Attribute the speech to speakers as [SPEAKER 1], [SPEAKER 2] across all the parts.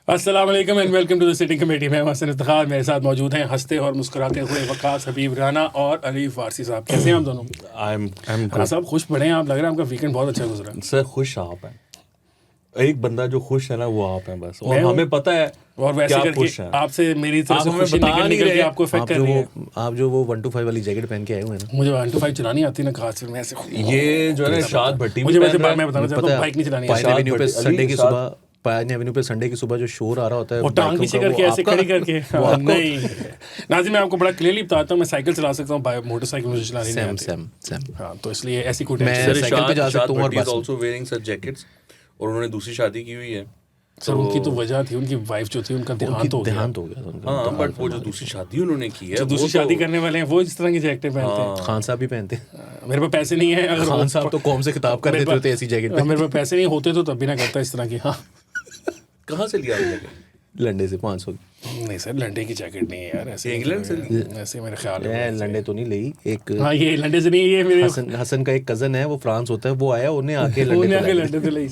[SPEAKER 1] अस्सलाम वालेकुम and welcome to the sitting committee में हसन इफ्तिखार मेरे साथ मौजूद हैं हंसते और मुस्कुराते हुए वकास हबीब राना और अली फारसी साहब। कैसे हैं आप दोनों?
[SPEAKER 2] हाँ
[SPEAKER 1] साहब खुश पड़े हैं आप, लग रहा है आपका वीकेंड बहुत अच्छा गुजरा।
[SPEAKER 2] सर खुश आप हैं, एक बंदा जो खुश है ना वो आप हैं बस, और हमें पता है
[SPEAKER 1] और वैसे करके आपसे मेरी तरफ से खुशी निकल के आपको इफेक्ट कर रही है।
[SPEAKER 3] आप जो वो 1 to 5 वाली जैकेट पहन के आए हुए हैं ना,
[SPEAKER 1] मुझे 1 to 5 चलानी आती ना खास, फिर मैं ऐसे
[SPEAKER 2] ये जो है ना शाद भट्टी
[SPEAKER 1] मुझे वैसे मैं बताना चाहता हूँ बाइक नहीं चलानी
[SPEAKER 3] पायन एवेन्यू पे संडे की सुबह जो शोर आ रहा होता है
[SPEAKER 1] वो टांग पीछे करके ऐसे खड़ी करके नहीं नाज़िम, मैं आपको बड़ा क्लियरली बताता हूँ, मैं साइकिल चला सकता हूँ, मोटरसाइकिल मुझे चलानी नहीं आती। हाँ, तो इसलिए ऐसी कोई
[SPEAKER 3] मैं साइकिल पे जा सकता हूँ और बस
[SPEAKER 2] आल्सो वेयरिंग सच जैकेट्स, और उन्होंने दूसरी शादी की हुई है।
[SPEAKER 1] सर उनकी तो वजह थी, उनकी वाइफ जो थी उनका देहांत हो गया
[SPEAKER 3] उनका।
[SPEAKER 2] हाँ, बट वो जो दूसरी शादी उन्होंने की है,
[SPEAKER 1] जो दूसरी शादी करने वाले हैं वो इस तरह की जैकेटें पहनते हैं।
[SPEAKER 3] खान साहब भी पहनते हैं।
[SPEAKER 1] मेरे पास पैसे नहीं है, अगर
[SPEAKER 3] खान साहब तो कौम से खिताब कर देते होते ऐसी जैकेट पे।
[SPEAKER 1] मेरे पास पैसे नहीं होते तो तब भी ना करता इस तरह की। हाँ,
[SPEAKER 2] कहाँ से लिया जैकेट?
[SPEAKER 3] लंडे से 500।
[SPEAKER 1] नहीं सर, लंडे की जैकेट नहीं है यार, ऐसे
[SPEAKER 2] इंग्लैंड से
[SPEAKER 1] ऐसे मेरे ख्याल है।
[SPEAKER 3] लंडे तो नहीं ली, एक
[SPEAKER 1] हाँ ये लंडे से नहीं, ये मेरे
[SPEAKER 3] हसन का एक कजन है, वो फ्रांस होता है, वो आया उन्हें आके
[SPEAKER 1] लंडे से ली।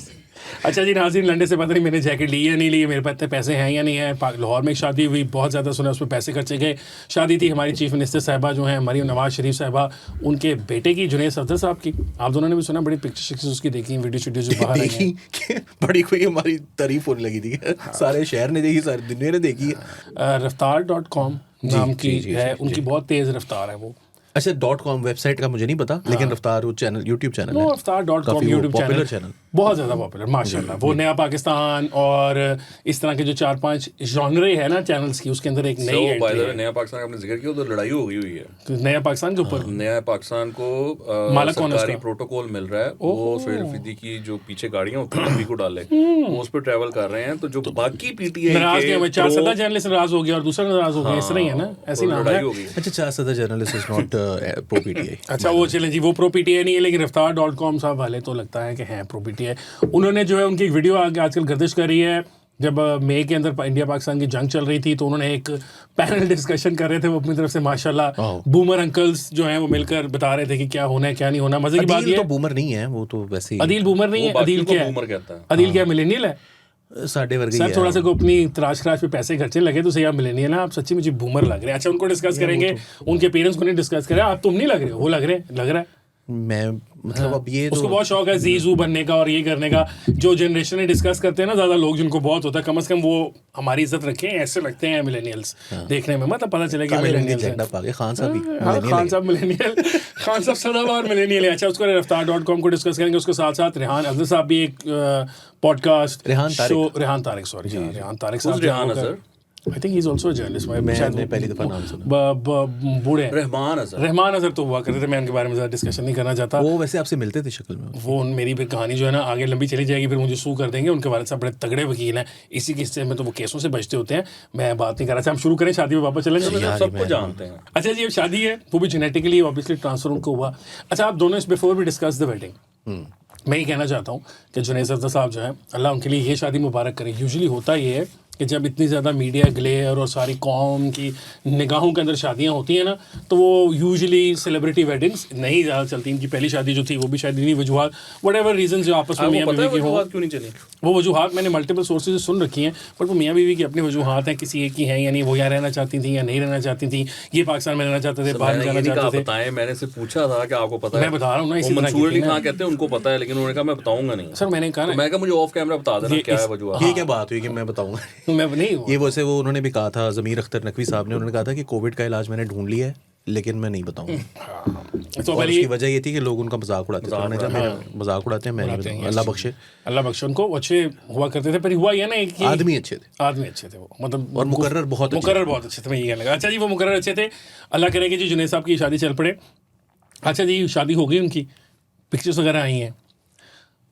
[SPEAKER 1] अच्छा जी नाज़रीन, लंडे से पता नहीं मैंने जैकेट ली या नहीं ली, मेरे पास इतने पैसे हैं या नहीं है। लाहौर में एक शादी हुई, बहुत ज़्यादा सुना, उस पर पैसे खर्चे गए। शादी थी हमारी चीफ मिनिस्टर साहिबा जो हैं मरीम नवाज शरीफ साहिबा, उनके बेटे की, जुनैद सफदर साहब की। आप दोनों ने भी सुना, बड़ी पिक्चर उसकी देखी, वीडियो जो बाहर आई हैं।
[SPEAKER 3] बड़ी कोई हमारी तारीफ होने लगी थी, सारे शहर ने देखी, सारी दुनिया ने देखी है।
[SPEAKER 1] रफ्तार.com नाम की है, उनकी बहुत तेज़ रफ्तार है वो।
[SPEAKER 3] अच्छा, .com वेबसाइट का मुझे नहीं पता, लेकिन रफ्तार वो चैनल यूट्यूब चैनल है,
[SPEAKER 1] रफ्तार.com यूट्यूब चैनल बहुत ज़्यादा पॉपुलर माशाल्लाह। वो नया पाकिस्तान और इस तरह के जो 4-5 जॉनरे है ना चैनल्स की, उसके अंदर एक नई
[SPEAKER 2] नया पाकिस्तान का आपने जिक्र किया, उधर लड़ाई हो गई हुई है
[SPEAKER 1] नया पाकिस्तान के ऊपर।
[SPEAKER 2] नया पाकिस्तान को सरकारी प्रोटोकॉल मिल रहा है, वो सुहेल फरीदी की जो पीछे गाड़ियां होती हैं नबी को डाले, वो उस पर ट्रैवल कर रहे हैं। तो जो बाकी पीटीआई
[SPEAKER 1] नाराज के 4 जर्नलिस्ट नाराज हो गया और दूसरा नाराज हो गया, इस तरह ही है ना, ऐसी नाम है।
[SPEAKER 3] अच्छा, 4 journalist is not pro PTI.
[SPEAKER 1] अच्छा वो चलें जी, वो प्रो पीटीआई नहीं है, लेकिन रफ्तार.com साहब वाले तो लगता है कि हैं प्रो पीटीआई। उन्होंने जो है, उनकी एक वीडियो आजकल गर्दिश कर रही है, जब मई के अंदर इंडिया पाकिस्तान की जंग चल रही थी तो उन्होंने एक पैनल डिस्कशन कर रहे थे, वो अपनी तरफ से माशाल्लाह बूमर अंकल्स जो हैं वो मिलकर बता रहे थे कि क्या होना है क्या नहीं होना। मजे की बात ये
[SPEAKER 3] तो बूमर नहीं है, वो तो वैसे ही
[SPEAKER 1] अदील बूमर नहीं है। अदील क्या है? अदील क्या मिलेनियल है?
[SPEAKER 3] साढ़े वर्ग
[SPEAKER 1] सर थोड़ा सा को अपनी तराश खराश पे पैसे खर्चे लगे तो सही आप मिलेनियल हैं, आप सच्ची मुझे बूमर लग रहे हैं। अच्छा, उनको डिस्कस करेंगे, उनके पेरेंट्स को नहीं डिस्कस करें, आप तुम नहीं लग रहे हो, वो लग रहा है।
[SPEAKER 3] मैं मतलब अब ये
[SPEAKER 1] उसको बहुत शौक है जीजू बनने का और ये करने का। जो जनरेशन में डिस्कस करते हैं ना ज़्यादा लोग, जिनको बहुत होता है, कम से कम वो हमारी इज्जत रखें, ऐसे लगते हैं मिलेनियल्स देखने में, मतलब पता चले कि मिलेनियल्स हैं।
[SPEAKER 3] खान साहब भी
[SPEAKER 1] खान साहब मिलेनियल, खान साहब सदाबहार मिलेनियल है। अच्छा, उसको रफ्तार.com को डिस्कस करेंगे, उसके साथ साथ रेहान अफजल साहब भी एक पॉडकास्ट शो, रेहान तारिक साहब, I think he's also a journalist.
[SPEAKER 3] मैंने पहली दफा नाम सुना।
[SPEAKER 1] बूढ़े
[SPEAKER 2] रहमान अजहर
[SPEAKER 1] तो हुआ करते थे, मैं उनके बारे में ज़्यादा डिस्कशन नहीं करना चाहता।
[SPEAKER 3] वो वैसे आपसे मिलते थे शक्ल में।
[SPEAKER 1] वो मेरी फिर कहानी जो है ना आगे लंबी चली जाएगी, फिर मुझे सू कर देंगे। उनके वालिद साहब बड़े तगड़े वकील हैं, इसी किस्से में तो वो केसों से बचते होते हैं। मैं बात नहीं कर रहा था, हम शुरू करें, शादी में वापस चलें,
[SPEAKER 2] सबको जानते हैं।
[SPEAKER 1] अच्छा जी, अब शादी है, वो भी जेनेटिकली ऑब्वियसली ट्रांसफर उनको हुआ। अच्छा, आप दोनों इस बिफोर भी डिस्कस द वेडिंग, मैं ये कहना चाहता हूँ कि जुनैद सफदर साहब जो है, अल्लाह उनके लिए ये शादी मुबारक करे। यूजुअली होता ये है कि जब इतनी ज़्यादा मीडिया ग्लेयर और सारी कौम की निगाहों के अंदर शादियां होती हैं ना, तो वो यूजुअली सेलिब्रिटी वेडिंग्स नहीं ज़्यादा चलती। इनकी पहली शादी जो थी वो भी शायद नहीं, वजूहात वट एवर रीजन जो आपस में मियाँ बीवी की हो,
[SPEAKER 2] क्यों नहीं चली
[SPEAKER 1] वो वजूहात मैंने मल्टीपल सोर्सेज से सुन रखी हैं, बट वो मियाँ बीवी की अपनी वजूहात हैं, किसी एक की हैं या नहीं, वो यहाँ रहना चाहती थी या नहीं रहना चाहती थी, ये पाकिस्तान में रहना चाहते थे, बाहर जाना चाहते थे।
[SPEAKER 2] मैंने से पूछा था कि आपको पता है,
[SPEAKER 1] मैं बता रहा हूँ ना, इसी
[SPEAKER 2] मंसूर अली खान कहते हैं उनको पता है, लेकिन उन्होंने कहा मैं बताऊंगा नहीं।
[SPEAKER 1] सर मैंने कहा
[SPEAKER 2] मैं मुझे ऑफ कैमरा बता देना क्या है वजूहात।
[SPEAKER 3] ये क्या बात हुई कि मैं बताऊंगा?
[SPEAKER 1] मैं नहीं,
[SPEAKER 3] वैसे वो उन्होंने भी कहा था, ज़मीर अख्तर नकवी साहब ने, उन्होंने कहा था कि कोविड का इलाज मैंने ढूंढ लिया है, लेकिन मैं नहीं बताऊंगा।
[SPEAKER 1] तो
[SPEAKER 3] और उसकी वजह ये थी कि लोग उनका मजाक उड़ाते थे, उन्होंने कहा मजाक उड़ाते हैं, मैं नहीं बताऊंगा। अल्लाह बख्शे उनको, अच्छे हुआ करते थे, पर हुआ ये ना कि आदमी अच्छे थे वो, मतलब
[SPEAKER 1] और मुकर्रर बहुत अच्छे थे, मैं ये कहने लगा। अच्छा जी, वो मुकर्रर अच्छे थे, अल्लाह करे कि जी जुनैद साहब की शादी चल पड़े। अच्छा जी, शादी हो गई उनकी, पिक्चर्स वगैरह आई हैं।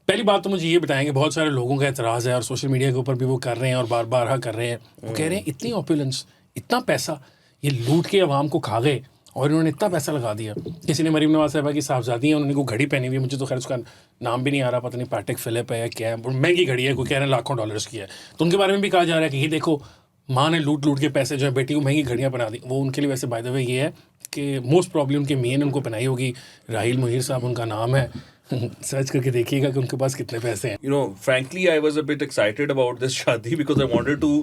[SPEAKER 1] पहली बात तो मुझे ये बताएंगे, बहुत सारे लोगों का एतराज़ है और सोशल मीडिया के ऊपर भी वो कर रहे हैं और बार बार कर रहे हैं, वो कह रहे हैं इतनी ऑपुलेंस, इतना पैसा, ये लूट के अवाम को खा गए और इन्होंने इतना पैसा लगा दिया। किसी ने मरीम नवाज साहिबा की साहबजादी है, उन्होंने को घड़ी पहनी हुई है, मुझे तो खैर उसका नाम भी नहीं आ रहा, पता नहीं पैटेक फिलिप है या क्या है, महंगी घड़ी है, कोई कह रहे हैं लाखों डॉलर्स की है। तो उनके बारे में भी कहा जा रहा है कि ये देखो, माँ ने लूट के पैसे जो है बेटी को महंगी घड़ियाँ बना दी। वो उनके लिए वैसे बाय द वे ये है कि मोस्ट प्रॉब्लम उनके मियाँ ने उनको पहनाई होगी, राहिल मुहीर साहब उनका नाम है, सर्च करके देखिएगा कि उनके पास कितने पैसे हैं.
[SPEAKER 2] You know, frankly, I was a bit excited about this शादी because I wanted to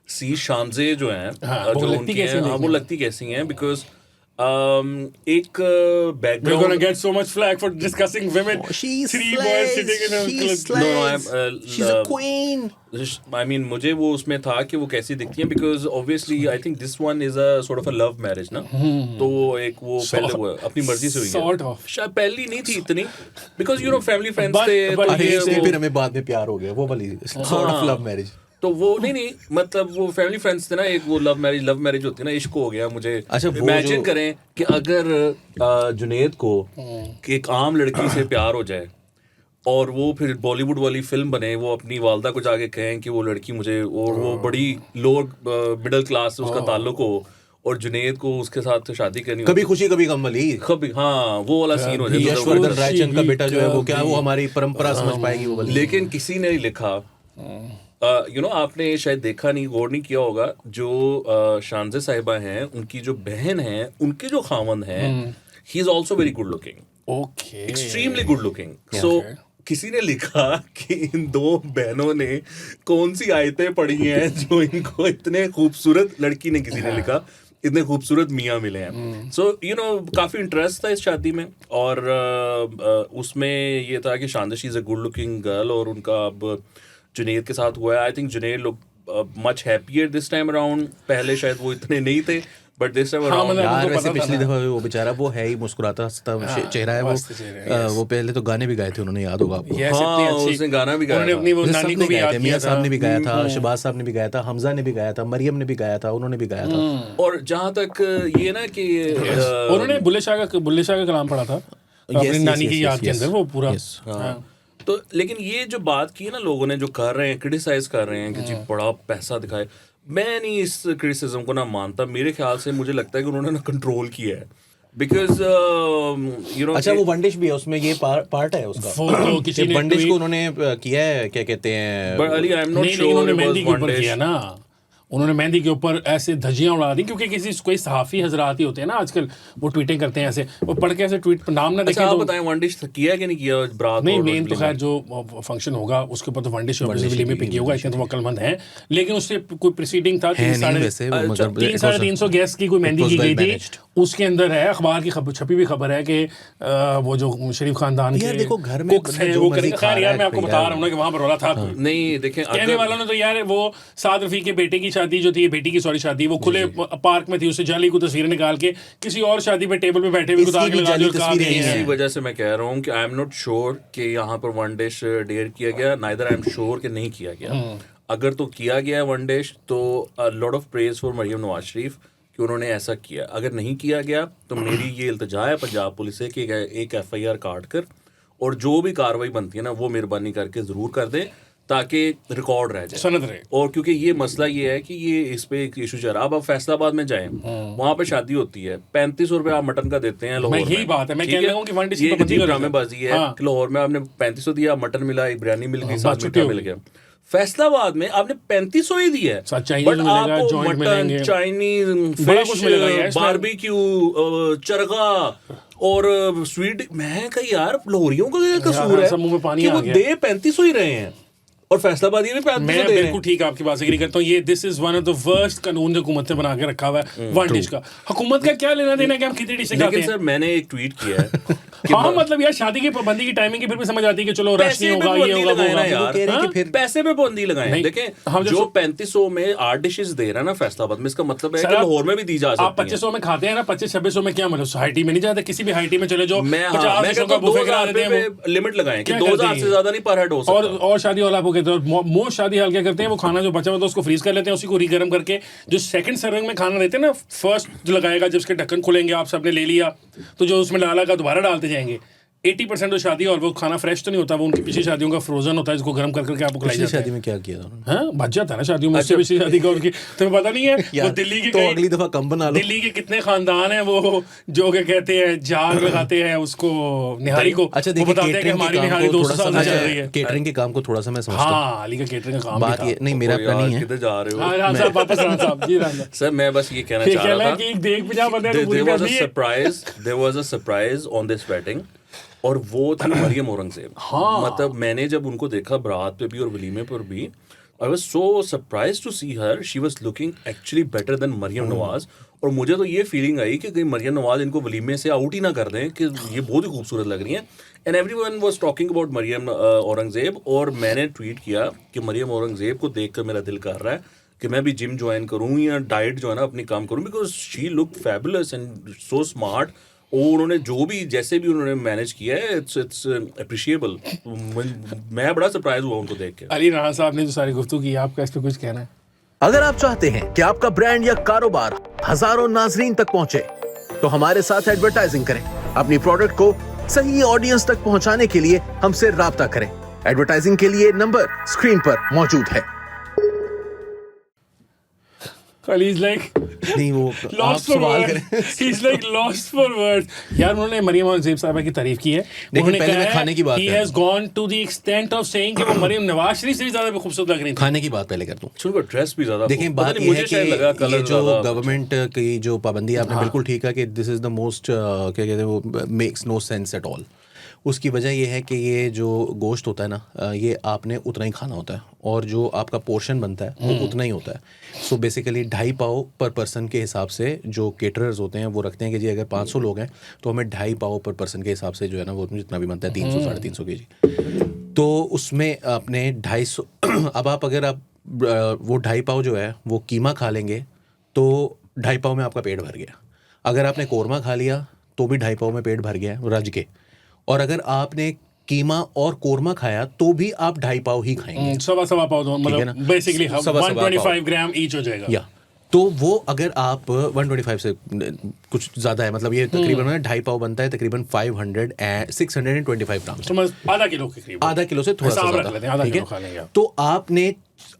[SPEAKER 2] see शानजे जो हैं,
[SPEAKER 1] वो
[SPEAKER 2] जो
[SPEAKER 1] लगती
[SPEAKER 2] उनकी
[SPEAKER 1] कैसी
[SPEAKER 2] हैं,
[SPEAKER 1] हैं
[SPEAKER 2] हाँ, वो
[SPEAKER 1] देखने?
[SPEAKER 2] लगती कैसी हैं because एक
[SPEAKER 1] We're gonna
[SPEAKER 2] background.
[SPEAKER 1] get so much flack for discussing women.
[SPEAKER 3] She's
[SPEAKER 1] Three
[SPEAKER 3] slays,
[SPEAKER 1] boys sitting in a
[SPEAKER 3] she's
[SPEAKER 1] club.
[SPEAKER 2] No,
[SPEAKER 3] slays. She's a queen.
[SPEAKER 2] I mean, मुझे वो उसमें था कि वो कैसी दिखती हैं because obviously I think this one is a sort of a love marriage ना, तो वो एक वो पहले वो अपनी मर्जी से हुई है.
[SPEAKER 1] Sort of.
[SPEAKER 2] शायद पहली नहीं थी इतनी because you know family friends
[SPEAKER 1] But-
[SPEAKER 2] थे,
[SPEAKER 1] but
[SPEAKER 2] तो
[SPEAKER 3] अरे
[SPEAKER 2] ये
[SPEAKER 3] इससे
[SPEAKER 2] वो-
[SPEAKER 3] फिर हमें बाद में प्यार हो गया, वो वाली sort of love marriage.
[SPEAKER 2] तो वो नहीं मतलब वो फैमिली फ्रेंड्स थे ना, एक वो लव मैरिज होती है ना, इश्क हो गया मुझे.
[SPEAKER 3] अच्छा, वो
[SPEAKER 2] इमेजिन
[SPEAKER 3] जो-
[SPEAKER 2] करें कि अगर जुनेद को कि एक आम लड़की से प्यार हो जाए और वो फिर बॉलीवुड वाली फिल्म बने, वो अपनी वालदा को जाके कहें कि वो लड़की मुझे, और वो बड़ी लोअर मिडिल क्लास से उसका ताल्लुक हो और जुनेद को उसके साथ शादी करनी हो.
[SPEAKER 3] कभी खुशी कभी गम वाली.
[SPEAKER 2] कभी हाँ वो वाला सीन हो जाए.
[SPEAKER 3] यशवर्धन रायचंद का बेटा जो है वो क्या वो हमारी परंपरा समझ पाएगी वो वाली.
[SPEAKER 2] लेकिन किसी ने लिखा, यू नो आपने शायद देखा नहीं, गौर नहीं किया होगा, जो शानजे साहिबा हैं उनकी जो बहन है, उनके जो खावंद हैं, he is also very good looking,
[SPEAKER 1] Okay.
[SPEAKER 2] Extremely good looking. So किसी ने लिखा कि इन दो बहनों ने कौन सी आयतें पढ़ी हैं जो इनको इतने खूबसूरत, लड़की ने किसी ने लिखा, इतने खूबसूरत मियाँ मिले हैं. सो यू नो काफ़ी इंटरेस्ट था इस शादी में, और उसमें ये था कि Shanzay is a good looking girl, और उनका अब जुनेद के साथ हुआ है. I think Junaid look much happier this time around. पहले शायद वो इतने नहीं थे, बट दिस टाइम अराउंड
[SPEAKER 1] मतलब
[SPEAKER 3] यार
[SPEAKER 1] उनको
[SPEAKER 3] वैसे
[SPEAKER 1] पता था
[SPEAKER 3] पिछली
[SPEAKER 1] ना।
[SPEAKER 3] दफा वो बेचारा वो है ही मुस्कुराता हंसता चेहरा है
[SPEAKER 1] मस्त चेहरा है,
[SPEAKER 3] वो. वो पहले तो गाने भी गाए थे उन्होंने, याद होगा आपको.
[SPEAKER 1] Yes,
[SPEAKER 2] हाँ,
[SPEAKER 1] इतनी अच्छी-
[SPEAKER 2] उसने गाना भी गाया
[SPEAKER 1] उन्होंने
[SPEAKER 2] था.
[SPEAKER 1] अपनी वो
[SPEAKER 3] ये
[SPEAKER 1] नानी
[SPEAKER 3] सबने
[SPEAKER 1] को भी
[SPEAKER 3] गाए
[SPEAKER 1] याद
[SPEAKER 3] थे,
[SPEAKER 1] किया
[SPEAKER 3] मियां
[SPEAKER 1] था.
[SPEAKER 3] साहब ने भी गाया था, शहबाज साहब ने भी गाया था, हमजा ने भी गाया था, मरियम ने भी गाया था, उन्होंने भी गाया था.
[SPEAKER 2] और जहाँ तक ये ना कि
[SPEAKER 1] उन्होंने बुल्ले शाह का कलाम पढ़ा था अपनी नानी की याद के अंदर, वो पूरा. हाँ.
[SPEAKER 2] तो लेकिन ये जो बात की है ना लोगों ने, जो कर रहे हैं, क्रिटिसाइज कर रहे हैं कि जी बड़ा पैसा दिखाए, मैं नहीं इस क्रिटिसिज्म को ना मानता. मेरे ख्याल से मुझे लगता है कि उन्होंने ना कंट्रोल किया है, बिकॉज यू नो.
[SPEAKER 3] अच्छा वो वंडिश भी है उसमें, ये पार्ट है उसका.
[SPEAKER 1] वो तो किसी ने
[SPEAKER 3] वंडिश
[SPEAKER 1] tweet-
[SPEAKER 3] को उन्होंने किया है, क्या कहते हैं,
[SPEAKER 2] but Ali I am not
[SPEAKER 1] नहीं, लेकिन उन्होंने
[SPEAKER 2] श्योर
[SPEAKER 1] मेहंदी के ऊपर
[SPEAKER 2] वाज
[SPEAKER 1] किया ना, उन्होंने मेहंदी के ऊपर ऐसे धज्जियां उड़ा दी, क्योंकि कोई सहाफ़ी हजरात ही होते हैं ना आजकल, वो ट्वीटिंग करते हैं ऐसे, वो पढ़ के ऐसे ट्वीट पर नाम ना देखें.
[SPEAKER 2] अच्छा आप
[SPEAKER 1] तो
[SPEAKER 2] बताएं वनडिश किया कि नहीं किया बारात
[SPEAKER 1] नहीं,
[SPEAKER 2] और
[SPEAKER 1] मेन तो
[SPEAKER 2] बिजली
[SPEAKER 1] खैर
[SPEAKER 2] में?
[SPEAKER 1] जो फंक्शन होगा उसके ऊपर तो वनडे ऑब्वियसली में पिकी होगा, इसमें तो वो अक्लमंद है. लेकिन उससे कोई प्रीसीडिंग था,
[SPEAKER 3] है नहीं वैसे वो, मगर
[SPEAKER 1] 300-350 गेस्ट की कोई मेहंदी
[SPEAKER 3] was
[SPEAKER 1] की
[SPEAKER 3] well
[SPEAKER 1] गई थी.
[SPEAKER 3] managed.
[SPEAKER 1] उसके अंदर है, अखबार की छपी हुई खबर है कि वो जो शरीफ खानदान
[SPEAKER 3] यार
[SPEAKER 1] के
[SPEAKER 3] देखो, घर में
[SPEAKER 1] cooks
[SPEAKER 3] बंदा
[SPEAKER 1] हैं,
[SPEAKER 3] जो
[SPEAKER 1] वो
[SPEAKER 3] मर्जी
[SPEAKER 1] करेंगे.
[SPEAKER 3] खा
[SPEAKER 1] खैर
[SPEAKER 3] रहा
[SPEAKER 1] यार मैं
[SPEAKER 3] है
[SPEAKER 1] आपको
[SPEAKER 3] यार.
[SPEAKER 1] बता रहा हूँ ना कि वहाँ पर रोला था.
[SPEAKER 2] नहीं देखें
[SPEAKER 1] कहने वालों ने तो यार वो साद रफी के बेटे की शादी जो थी, बेटी की सॉरी शादी, वो खुले पार्क में थी, उससे जाली को तस्वीरें निकाल के किसी और शादी पे टेबल पे बैठे हुए को
[SPEAKER 3] इसकी
[SPEAKER 1] आगे
[SPEAKER 3] भी
[SPEAKER 1] लगा
[SPEAKER 3] जाली
[SPEAKER 1] दिया और कहा
[SPEAKER 3] तस्वीरें
[SPEAKER 1] कि
[SPEAKER 3] हैं.
[SPEAKER 2] इसी वजह से मैं कह रहा हूँ कि आई एम नॉट श्योर कि यहाँ पर वन डिश डेयर किया गया, नाइदर आई एम श्योर कि नहीं किया गया. अगर तो किया गया वन डिश, तो lot of praise for Maryam Nawaz Sharif कि उन्होंने ऐसा किया. अगर नहीं किया गया तो मेरी ये इल्तिजा है पंजाब पुलिस से कि एक FIR काट कर और जो भी कार्रवाई बनती है ना वो मेहरबानी करके ज़रूर कर दें, ताकि रिकॉर्ड रह जाए,
[SPEAKER 1] सनद रहे.
[SPEAKER 2] और क्योंकि ये मसला ये है कि ये इस पे एक इशू चल रहा है. अब आप फैसलाबाद में जाएं, वहाँ पे शादी होती है, 3500 रुपये आप मटन का देते हैं लाहौर में.
[SPEAKER 1] यही बात है, मैं
[SPEAKER 2] ठीक
[SPEAKER 1] कहने लगा हूँ कि वन डिश की
[SPEAKER 2] ये
[SPEAKER 1] पाबंदी
[SPEAKER 2] कितनी
[SPEAKER 1] करो.
[SPEAKER 2] ड्रामेबाजी है
[SPEAKER 1] हाँ.
[SPEAKER 2] कि लाहौर में आपने 3500 दिया, मटन मिला, एक बिरयानी मिल गई,
[SPEAKER 1] बस
[SPEAKER 2] साथ
[SPEAKER 1] छुट्टी
[SPEAKER 2] मीठा
[SPEAKER 1] हो
[SPEAKER 2] मिल
[SPEAKER 1] गई.
[SPEAKER 2] गया. फैसलाबाद में आपने 3500 ही दिया है,
[SPEAKER 1] साथ Chinese
[SPEAKER 2] बट
[SPEAKER 1] मिलेगा,
[SPEAKER 2] आपको
[SPEAKER 1] joint
[SPEAKER 2] मटन,
[SPEAKER 1] मिलेंगे.
[SPEAKER 2] चाइनीज,
[SPEAKER 1] बड़ा कुछ मिलेगा यार
[SPEAKER 2] फिश,
[SPEAKER 1] इसमें.
[SPEAKER 2] बारबेक्यू, चरगा और स्वीट. मैं कही यार लाहौरियों का क्या कसूर
[SPEAKER 1] हाँ,
[SPEAKER 2] है
[SPEAKER 1] सब मुंह में पानी
[SPEAKER 2] कि
[SPEAKER 1] आ
[SPEAKER 2] वो
[SPEAKER 1] गया.
[SPEAKER 2] दे 3500 ही रहे हैं और फैसलाबाद ये भी 3500
[SPEAKER 1] मैं
[SPEAKER 2] दे रहे हैं.
[SPEAKER 1] बिल्कुल ठीक आपकी बात से एग्री करता हूँ. ये this is one of the worst कानून जो हुकूमत ने बना के रखा हुआ है वन डिश का. हुकूमत का क्या लेना देना कि हम कितनी डिशें खाते
[SPEAKER 2] लेकिन
[SPEAKER 1] हैं.
[SPEAKER 2] सर मैंने एक ट्वीट किया है कि
[SPEAKER 1] हाँ मतलब यार शादी की पाबंदी की टाइमिंग की फिर भी समझ आती है कि चलो रश नहीं होगा, ये होगा, वो
[SPEAKER 2] लगाए ना
[SPEAKER 1] होगा.
[SPEAKER 2] यार,
[SPEAKER 3] कह रहे हैं कि
[SPEAKER 2] हाँ?
[SPEAKER 3] फिर-
[SPEAKER 2] पैसे पे पाबंदी लगाएं.
[SPEAKER 1] नहीं,
[SPEAKER 2] देखें
[SPEAKER 1] हम जब
[SPEAKER 2] जो 3500 में 8 डिशेस दे रहा है ना फैसलाबाद में, इसका मतलब है कि
[SPEAKER 1] सर, आप-
[SPEAKER 2] लाहौर में भी दी जा
[SPEAKER 1] आप
[SPEAKER 2] सकती है.
[SPEAKER 1] 2500 में खाते हैं ना, 2500-2600 में क्या मतलब सोसाइटी में नहीं जाते, किसी भी हाइटी में चले जाओ,
[SPEAKER 2] मैं
[SPEAKER 1] 50
[SPEAKER 2] मैं
[SPEAKER 1] डिशों
[SPEAKER 2] कहता
[SPEAKER 1] का
[SPEAKER 2] हूं
[SPEAKER 1] बुफे करा
[SPEAKER 2] 2000
[SPEAKER 1] देते हैं वो.
[SPEAKER 2] रुपए लिमिट लगाएं कि
[SPEAKER 1] क्या
[SPEAKER 2] 2000
[SPEAKER 1] करते
[SPEAKER 2] से
[SPEAKER 1] हैं?
[SPEAKER 2] ज्यादा नहीं पर हेड हो सकता.
[SPEAKER 1] और शादी वाला आपको कहते हैं, मोस्ट शादी हाल क्या करते हैं, वो खाना जो बचा हुआ था उसको फ्रीज कर लेते हैं, उसी को रीगरम करके जो सेकंड सर्विंग में खाना देते हैं ना, फर्स्ट जो लगाएगा जब उसके ढक्कन खुलेंगे, आप सबने ले लिया तो जो उसमें डाला का दोबारा डालते जाएंगे. 80% तो शादी और वो खाना फ्रेश तो नहीं होता, वो उनकी पिछली शादियों का फ्रोजन होता है जिसको गर्म कर करके आपको खिलाई
[SPEAKER 3] पिछली
[SPEAKER 1] जाता है.
[SPEAKER 3] शादी में क्या किया था उन्होंने?
[SPEAKER 1] हाँ बच जाता है ना शादियों में, उससे पिछली शादी का उनकी तुम्हें पता नहीं है. वो
[SPEAKER 3] यार,
[SPEAKER 1] दिल्ली के
[SPEAKER 3] तो अगली दफा कम बना लो.
[SPEAKER 1] दिल्ली के कितने खानदान हैं वो जो क्या कहते हैं जाग लगाते हैं उसको निहारी को.
[SPEAKER 3] अच्छा
[SPEAKER 1] वो
[SPEAKER 3] देखिए,
[SPEAKER 1] बताते हैं कि हमारी निहारी 200 साल से चल रही है.
[SPEAKER 3] केटरिंग के काम को थोड़ा सा मैं समझता हूँ.
[SPEAKER 1] हाँ अली का केटरिंग का काम
[SPEAKER 3] बात ये नहीं, मेरा
[SPEAKER 2] ओ
[SPEAKER 3] अपना
[SPEAKER 2] यार,
[SPEAKER 3] नहीं है.
[SPEAKER 2] किधर जा रहे
[SPEAKER 1] हाँ
[SPEAKER 2] हो?
[SPEAKER 1] राम साहब वापस राम साहब जी राम साहब.
[SPEAKER 2] सर मैं बस ये कहना
[SPEAKER 1] ये
[SPEAKER 2] चाह
[SPEAKER 1] कहना
[SPEAKER 2] रहा
[SPEAKER 1] है
[SPEAKER 2] था.
[SPEAKER 1] कि एक देख 50 बंदे तो पूरी
[SPEAKER 2] There was a
[SPEAKER 1] फैमिली है.
[SPEAKER 2] surprise on this wedding और वो थी मरियम औरंगजेब। मतलब मैंने जब उनको देखा बारात पे भी और वलीमे पर भी, I was so surprised to see her, she was looking actually better than Maryam Nawaz. और मुझे तो ये फीलिंग आई कि कहीं मरियम नवाज इनको वलीमे से आउट ही ना कर दें, कि ये बहुत ही खूबसूरत लग रही हैं। And everyone was talking about Maryam Aurangzeb, और मैंने ट्वीट किया कि मरियम औरंगजेब को देखकर मेरा दिल कर रहा है कि मैं भी जिम ज्वाइन करूँ या डाइट जो है ना अपनी काम करूँ, because she look fabulous and so smart. और उन्होंने जो भी जैसे भी उन्होंने मैनेज किया है, इट्स अप्रिशिएबल। मैं बड़ा सरप्राइज हुआ उनको देख के।
[SPEAKER 1] अली राणा साहब ने जो सारी गुफ्तगू की, आपका इस पे कुछ कहना है?
[SPEAKER 4] अगर आप चाहते हैं कि आपका ब्रांड या कारोबार हजारों नाजरीन तक पहुंचे, तो हमारे साथ एडवर्टाइजिंग करें। अपनी प्रोडक्ट को सही ऑडियंस तक पहुंचाने के लिए हमसे राब्ता करें। एडवर्टाइजिंग के लिए नंबर स्क्रीन पर मौजूद है।
[SPEAKER 1] He's like
[SPEAKER 3] नहीं, वो
[SPEAKER 1] lost
[SPEAKER 3] आप
[SPEAKER 1] for
[SPEAKER 3] सवाल
[SPEAKER 1] words.
[SPEAKER 3] करें।
[SPEAKER 1] He's like lost for words. यार उन्होंने मरियम औरंगजेब साहबा की तारीफ की है। उन्होंने
[SPEAKER 3] पहले
[SPEAKER 1] कहा
[SPEAKER 3] मैं खाने की बात
[SPEAKER 1] he
[SPEAKER 3] करूं।
[SPEAKER 1] has gone to the extent of saying कि वो मरियम नवाज शरीफ से भी ज्यादा खूबसूरत लग रही थी।
[SPEAKER 3] खाने की बात पहले कर दूं।
[SPEAKER 2] उनका ड्रेस भी ज्यादा,
[SPEAKER 3] देखें, बात ये है कि ये जो गवर्नमेंट की जो पाबंदी है, आपने बिल्कुल ठीक है कि दिस इज द मोस्ट क्या कहते हैं, वो makes no sense at all. उसकी वजह ये है कि ये जो गोश्त होता है ना, ये आपने उतना ही खाना होता है, और जो आपका पोर्शन बनता है वो उतना ही होता है। सो बेसिकली 2.5 पाव पर पर्सन के हिसाब से जो केटरर्स होते हैं वो रखते हैं कि जी अगर 500 लोग हैं तो हमें 2.5 पाव पर पर्सन के हिसाब से जो है ना वो जितना भी बनता है 300 350 kg, तो उसमें आपने 250। अब आप अगर आप वो 2.5 पाव जो है वो कीमा खा लेंगे तो 2.5 पाव में आपका पेट भर गया। अगर आपने कोरमा खा लिया तो भी 2.5 पाव में पेट भर गया रज के। और अगर आपने कीमा और कोरमा खाया तो भी आप 2.5 पाव ही खाएंगे।
[SPEAKER 1] सवा पाव तो मतलब बेसिकली 125 ग्राम ईच हो जाएगा।
[SPEAKER 3] या तो वो अगर आप 125 से कुछ ज़्यादा है, मतलब ये तकरीबन 2.5 पाव बनता है तकरीबन 625 ग्राम,
[SPEAKER 1] आधा किलो के करीब,
[SPEAKER 3] आधा किलो से थोड़ा सा ज़्यादा, ठीक है। तो आपने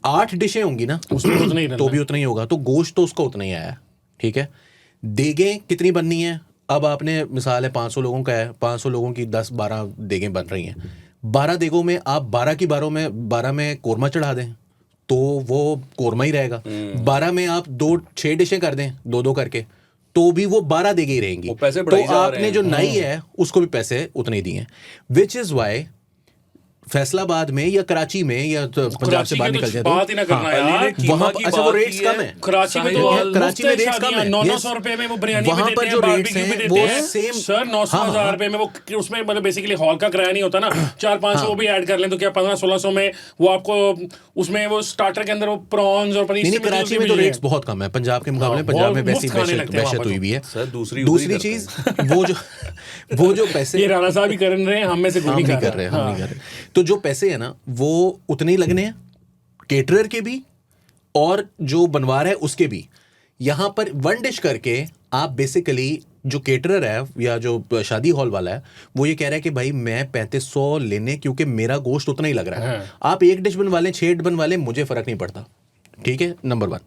[SPEAKER 3] 8 डिशें होंगी ना उसमें तो भी उतना ही होगा, तो गोश्त तो उसका उतना ही आया, ठीक है। देगें कितनी बननी है? अब आपने मिसाल है 500 लोगों का है, 500 लोगों की 10-12 देगें बन रही हैं। 12 देगों में आप 12 में कोरमा चढ़ा दें तो वो कोरमा ही रहेगा। 12 में आप 6 डिशें कर दें 2-2 करके तो भी वो 12 देगें ही रहेंगी। तो आपने जो नाई है उसको भी पैसे उतने ही दिए। विच इज वाई फैसलाबाद में या कराची में या पंजाब से बाहर निकल जाए तो
[SPEAKER 1] बात ही ना करना यार,
[SPEAKER 3] वहां पर अच्छा वो रेट्स कम है।
[SPEAKER 1] कराची में
[SPEAKER 3] रेट्स कम है,
[SPEAKER 1] 900 रुपए में वो बिरयानी
[SPEAKER 3] वहां पर जो रेट्स हैं वो सेम
[SPEAKER 1] सर 900,000 रुपए में वो उसमें मतलब बेसिकली हॉल का किराया नहीं होता ना, 400-500 वो भी ऐड कर लें तो क्या 1500-1600 में वो आपको उसमें वो स्टार्टर के अंदर वो प्रॉन्स और पनीर।
[SPEAKER 3] नहीं, कराची में तो रेट्स बहुत कम है पंजाब के मुकाबले। पंजाब में वैसी वहशत हुई भी है। दूसरी चीज वो जो पैसे
[SPEAKER 1] ये राणा साहब ही कर रहे हैं, हम में से कोई नहीं कर रहे,
[SPEAKER 3] हम नहीं कर रहे। तो जो पैसे है ना वो उतने ही लगने हैं, केटरर के भी और जो बनवा रहा है उसके भी। यहां पर 1 डिश करके आप बेसिकली जो केटरर है या जो शादी हॉल वाला है वो ये कह रहा है कि भाई मैं 3500 लेने क्योंकि मेरा गोश्त उतना ही लग रहा है। आप 1 डिश बनवा लें 6 बनवा लें मुझे फर्क नहीं पड़ता, ठीक है, नंबर 1।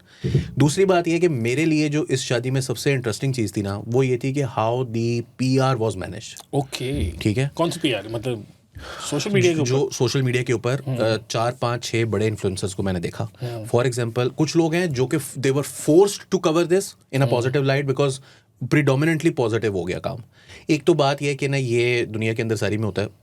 [SPEAKER 3] दूसरी बात यह कि मेरे लिए जो इस शादी में सबसे इंटरेस्टिंग चीज थी ना वो ये थी कि how the PR was managed.
[SPEAKER 1] Okay,
[SPEAKER 3] ठीक है।
[SPEAKER 1] कौन सी PR? मतलब सोशल मीडिया के ऊपर,
[SPEAKER 3] जो सोशल मीडिया के ऊपर 4-5-6 बड़े इन्फ्लुएंसर्स को मैंने देखा। फॉर एग्जांपल कुछ लोग हैं जो कि they were forced to cover this in a positive light because predominantly positive हो गया काम। एक तो बात यह है कि ना ये दुनिया के अंदर सारी में होता है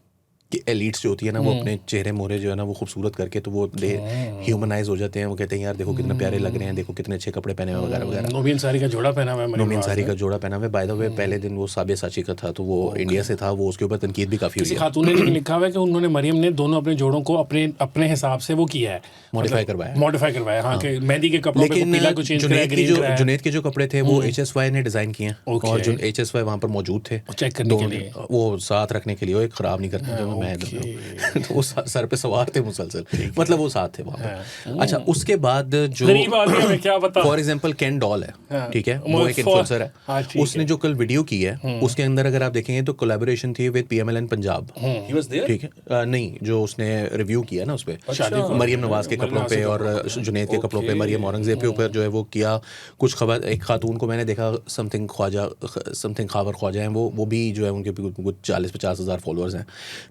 [SPEAKER 3] कि एलिट्स जो होती है ना वो अपने चेहरे मोहरे जो है ना वो खूबसूरत करके तो वो ह्यूमनाइज हो जाते हैं। वो कहते हैं यार देखो कितने प्यारे लग रहे हैं, देखो कितने अच्छे कपड़े पहने हुए वगैरह वगैरह।
[SPEAKER 1] नोमी अंसारी का जोड़ा पहना हुआ है,
[SPEAKER 3] नोमी अंसारी का जोड़ा पहना हुआ है। बाय द वे पहले दिन वो साबिया साची का था तो वो इंडिया से था, वो उसके ऊपर तनकीद भी काफी हुई है।
[SPEAKER 1] खातून ने लिखा हुआ है कि उन्होंने मरियम ने दोनों अपने जोड़ों को अपने हिसाब से वो किया है,
[SPEAKER 3] मॉडिफाई करवाया।
[SPEAKER 1] हाँ कि मेहंदी के कपड़ों पे पीला को चेंज कराया, ग्रीन कराया।
[SPEAKER 3] जुनैद के जो कपड़े थे वो HSY ने डिजाइन किए और जो HSY वहां पर मौजूद थे
[SPEAKER 1] चेक करने के लिए,
[SPEAKER 3] वो साथ रखने के लिए, वो खराब नहीं करते थे। मैं तो वो सर पे सवार थे मुसलसल, मतलब वो साथ थे वहाँ पे। अच्छा, उसके बाद जो फॉर एग्जांपल केन डॉल है, ठीक है, वो एक इन्फ्लुएंसर है, उसने जो कल वीडियो की है उसके अंदर अगर आप देखेंगे तो कोलैबोरेशन थी विद PMLN पंजाब, ठीक है। नहीं, जो उसने रिव्यू किया ना उस पर मरियम नवाज के कपड़ों पे और जुनैद के कपड़ों पे, मरियम औरंगजेब के ऊपर जो है वो किया। कुछ खबर एक खातून को मैंने देखा समथिंग खावर ख्वाजा हैं, वो भी जो है उनके कुछ 40-50 हज़ार फॉलोअर्स हैं।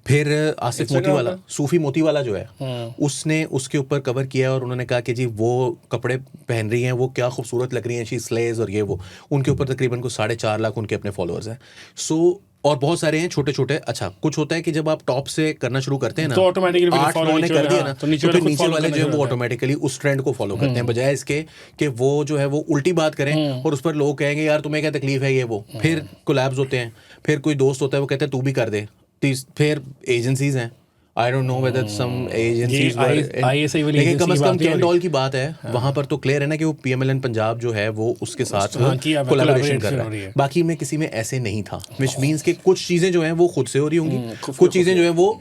[SPEAKER 3] फिर आसिफ मोती वाला, सूफी मोती वाला जो है उसने उसके ऊपर कवर किया और उन्होंने कहा कि जी वो कपड़े पहन रही हैं वो क्या खूबसूरत लग रही हैं, शी स्लेज और ये वो। उनके ऊपर तकरीबन को 4.5 लाख उनके अपने फॉलोअर्स हैं। सो और बहुत सारे हैं छोटे छोटे। अच्छा, कुछ होता है कि जब आप टॉप से करना शुरू करते हैं ना,
[SPEAKER 1] तो automatically
[SPEAKER 3] 8-9 ने कर दिया ना,
[SPEAKER 1] तो नीचे
[SPEAKER 3] वाले जो है वो ऑटोमेटिकली उस ट्रेंड को फॉलो करते हैं, बजाय इसके कि वो जो है वो उल्टी बात करें और उस पर लोग कहेंगे यार तुम्हें क्या तकलीफ है ये वो। फिर कोलैब्स होते हैं, फिर कोई दोस्त होता है वो कहते हैं तू भी कर दे। फिर एजेंसीज हैं, I don't know whether some agencies, लेकिन कम से कम कैंडॉल की बात है, वहां पर तो क्लियर है ना कि वो PMLN पंजाब जो है वो उसके साथ कोलैबोरेशन कर रहा है। बाकी में किसी में ऐसे नहीं था, व्हिच मींस कि कुछ चीजें जो हैं वो खुद से हो रही होंगी, कुछ चीजें जो हैं वो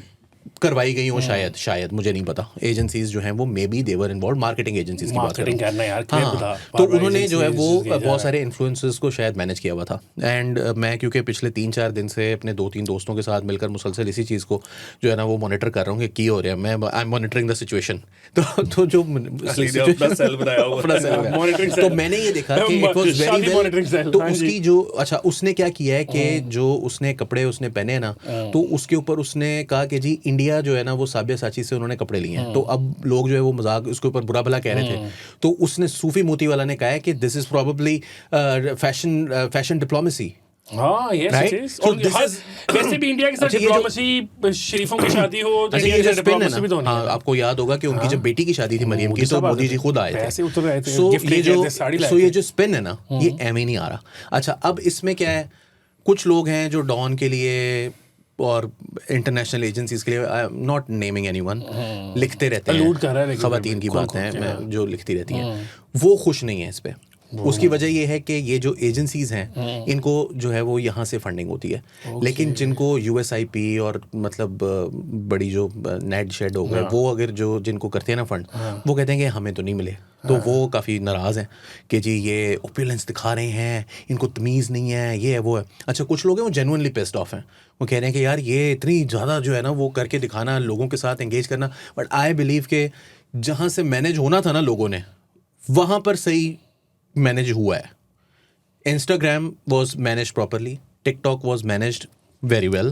[SPEAKER 3] करवाई गई हो, शायद मुझे नहीं पता। एजेंसीज जो हैं वो may be there involve, marketing agencies की बात
[SPEAKER 1] मार्केटिंग करना यार,
[SPEAKER 3] हाँ, तो उन्होंने जो है वो बहुत सारे इन्फ्लुएंसर्स को शायद मैनेज किया हुआ था। एंड मैं क्योंकि पिछले 3-4 दिन से अपने 2-3 दोस्तों के साथ मिलकर मुसलसल इसी चीज़ को जो है ना वो मॉनिटर कर रहा हूँ कि की हो रहा है। मैं I am monitoring the situation. तो जो तो मैंने ये देखा कि इट वाज वेरी वेल। तो उसकी जो अच्छा उसने क्या किया है कि जो उसने कपड़े उसने पहने हैं ना, तो उसके ऊपर उसने कहा कि जी इंडिया जो है ना वो साब्यासाची से उन्होंने कपड़े लिए हैं। तो अब लोग जो है वो मजाक उसके ऊपर बुरा भला कह रहे थे, तो उसने सूफी मोती वाला ने कहा है कि this is probably fashion diplomacy.
[SPEAKER 1] हाँ, yes, it is. और वैसे भी इंडिया के साथ डिप्लोमेसी, शरीफों की शादी हो तो इंडिया के साथ डिप्लोमेसी भी तो नहीं है।
[SPEAKER 3] आपको याद होगा कि उनकी जब बेटी की शादी थी मरियम की, तो मोदी जी खुद आए थे,
[SPEAKER 1] पैसे उतर रहे थे,
[SPEAKER 3] गिफ्ट लेके आए थे, साड़ी लाए थे। ये जो स्पिन है ना, ये एम ही नहीं आ रहा। अच्छा, अब इसमें क्या है, कुछ लोग हैं जो डॉन के लिए और इंटरनेशनल एजेंसीज के लिए, I am not naming anyone, लिखते रहते हैं, खवातीन की बात है जो लिखती रहती हैं, वो खुश नहीं है इस पे। उसकी वजह ये है कि ये जो एजेंसीज हैं इनको जो है वो यहाँ से फंडिंग होती है, लेकिन जिनको USIP और मतलब बड़ी जो नेट शेड हो गए वो अगर जो जिनको करते हैं ना फंड, वो कहते हैं कि हमें तो नहीं मिले, तो वो काफ़ी नाराज़ हैं कि जी ये ओपुलेंस दिखा रहे हैं, इनको तमीज़ नहीं है, ये है वो है। अच्छा, कुछ लोग हैं वो जेन्युइनली पिस्ड ऑफ हैं, वो कह रहे हैं कि यार ये इतनी ज़्यादा जो है ना वो करके दिखाना, लोगों के साथ एंगेज करना। बट आई बिलीव कि जहाँ से मैनेज होना था ना लोगों ने, वहाँ पर सही मैनेज हुआ है। Instagram was managed properly, TikTok was managed very well,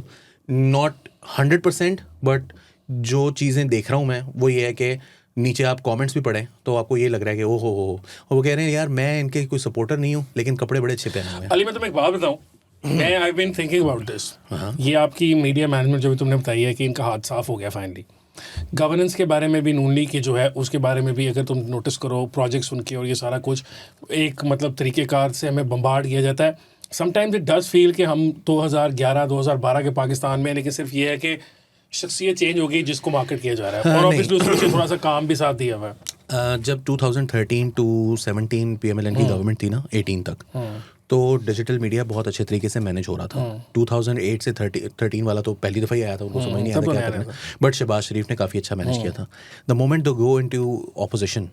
[SPEAKER 3] not 100%, but जो चीज़ें देख रहा हूँ मैं वो ये है कि नीचे आप कमेंट्स भी पढ़ें तो आपको ये लग रहा है कि ओ हो, और वो कह रहे हैं यार मैं इनके कोई सपोर्टर नहीं हूँ, लेकिन कपड़े बड़े अच्छे पहने हुए हैं।
[SPEAKER 1] अली, मैं तुम्हें एक बात बताऊँ, मैं I been thinking about this. ये आपकी मीडिया मैनेजमेंट जो भी तुमने बताई है कि इनका हाथ साफ हो गया फाइनली। गवर्नेंस के बारे में भी, नून लीग की जो है उसके बारे में भी अगर तुम नोटिस करो, प्रोजेक्ट्स उनके और ये सारा कुछ एक मतलब तरीक़ेकार से हमें बम्बार्ड किया जाता है। समटाइम्स इट डज फील कि हम 2011-2012 के पाकिस्तान में, लेकिन सिर्फ ये है कि शख्सियत चेंज हो गई जिसको मार्केट किया जा रहा है, और ऑब्वियसली उसमें थोड़ा सा काम भी साथ दिया हुआ है।
[SPEAKER 3] जब 2013 to 17 PMLN की गवर्नमेंट थी ना, 18 तक, तो डिजिटल मीडिया बहुत अच्छे तरीके से मैनेज हो रहा था। 2008 से 13 वाला तो पहली दफ़ा ही आया था, उनको समझ नहीं आता क्या करना, बट शहबाज शरीफ ने काफ़ी अच्छा मैनेज किया था। The moment they go into opposition,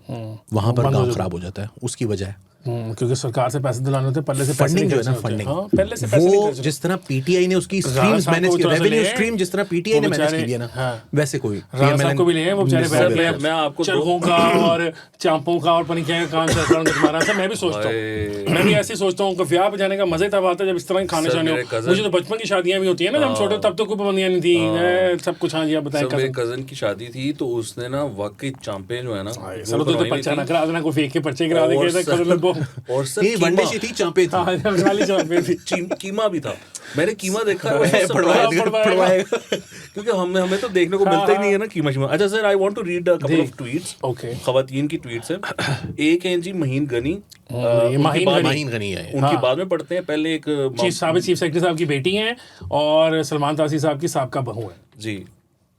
[SPEAKER 3] वहाँ पर काम खराब हो जाता है। उसकी वजह है
[SPEAKER 1] क्योंकि सरकार से पैसे दिलाने होते, पहले से
[SPEAKER 3] फंडिंग जो है ना, फंडिंग पहले से वो जिस तरह PTI ने उसकी स्ट्रीम्स मैनेज की, रेवेन्यू स्ट्रीम जिस तरह PTI ने मैनेज की है ना, वैसे कोई
[SPEAKER 1] PMLN को भी लिए हैं वो बेचारे। मैं आपको चरखों का और चांपों का और पनी क्या काम सरकार ने तुम्हारा था। मैं भी सोचता हूँ, मैं भी ऐसे सोचता हूँ कि ब्याह पे जाने का मजा तब आता है जब इस तरह खाने शाने हो। मुझे तो बचपन की शादियां भी होती है ना, जब हम छोटे तब तो कोई पाबंदियां नहीं थी, सब कुछ। हाँ जी, आप बताएं।
[SPEAKER 2] मेरे कजन की शादी थी तो उसने ना वाकई चांपे जो है ना,
[SPEAKER 1] चलो तो पर्चा ना करा देना, कोई फेंक के पर्चे करा देंगे।
[SPEAKER 2] और सर
[SPEAKER 3] वनडे थी, चांपे थी,
[SPEAKER 1] वाली चांपे थी,
[SPEAKER 2] कीमा भी था। मैंने कीमा देखा है, पड़वाएगा क्योंकि हमें तो देखने को मिलता ही नहीं है ना कीमा शीमा। अच्छा sir, I want to read a couple of tweets. Okay, खवातीन की ट्वीट्स है। एक हैं जी महीन गनी,
[SPEAKER 3] माहीन गनी है,
[SPEAKER 2] उनकी बाद में पढ़ते हैं। पहले एक
[SPEAKER 1] चीफ सेक्रेटरी साहब की बेटी हैं और सलमान तासी साहब की साहब का बहू है जी,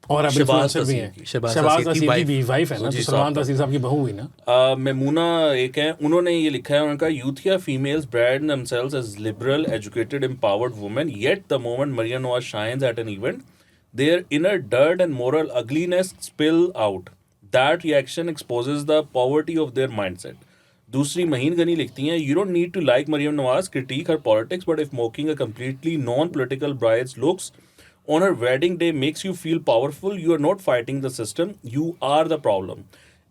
[SPEAKER 1] और अब इन्फ्लुएंसर भी हैं। शहबाज तासीर की वाइफ है ना, तो सलमान तासीर साहब की बहू हुई ना।
[SPEAKER 2] मेमूना एक है, उन्होंने ये लिखा है, उनका यूथिया females brand themselves as liberal, educated, empowered women, yet the moment Maryam Nawaz shines at an event, their inner dirt and moral ugliness spill out. That reaction exposes the poverty of their mindset. दूसरी महीन गनी लिखती हैं, you don't need to like Maryam Nawaz, critique her politics, but if mocking a completely non-political bride's looks on her wedding day makes you feel powerful, you are not fighting the system, you are the problem.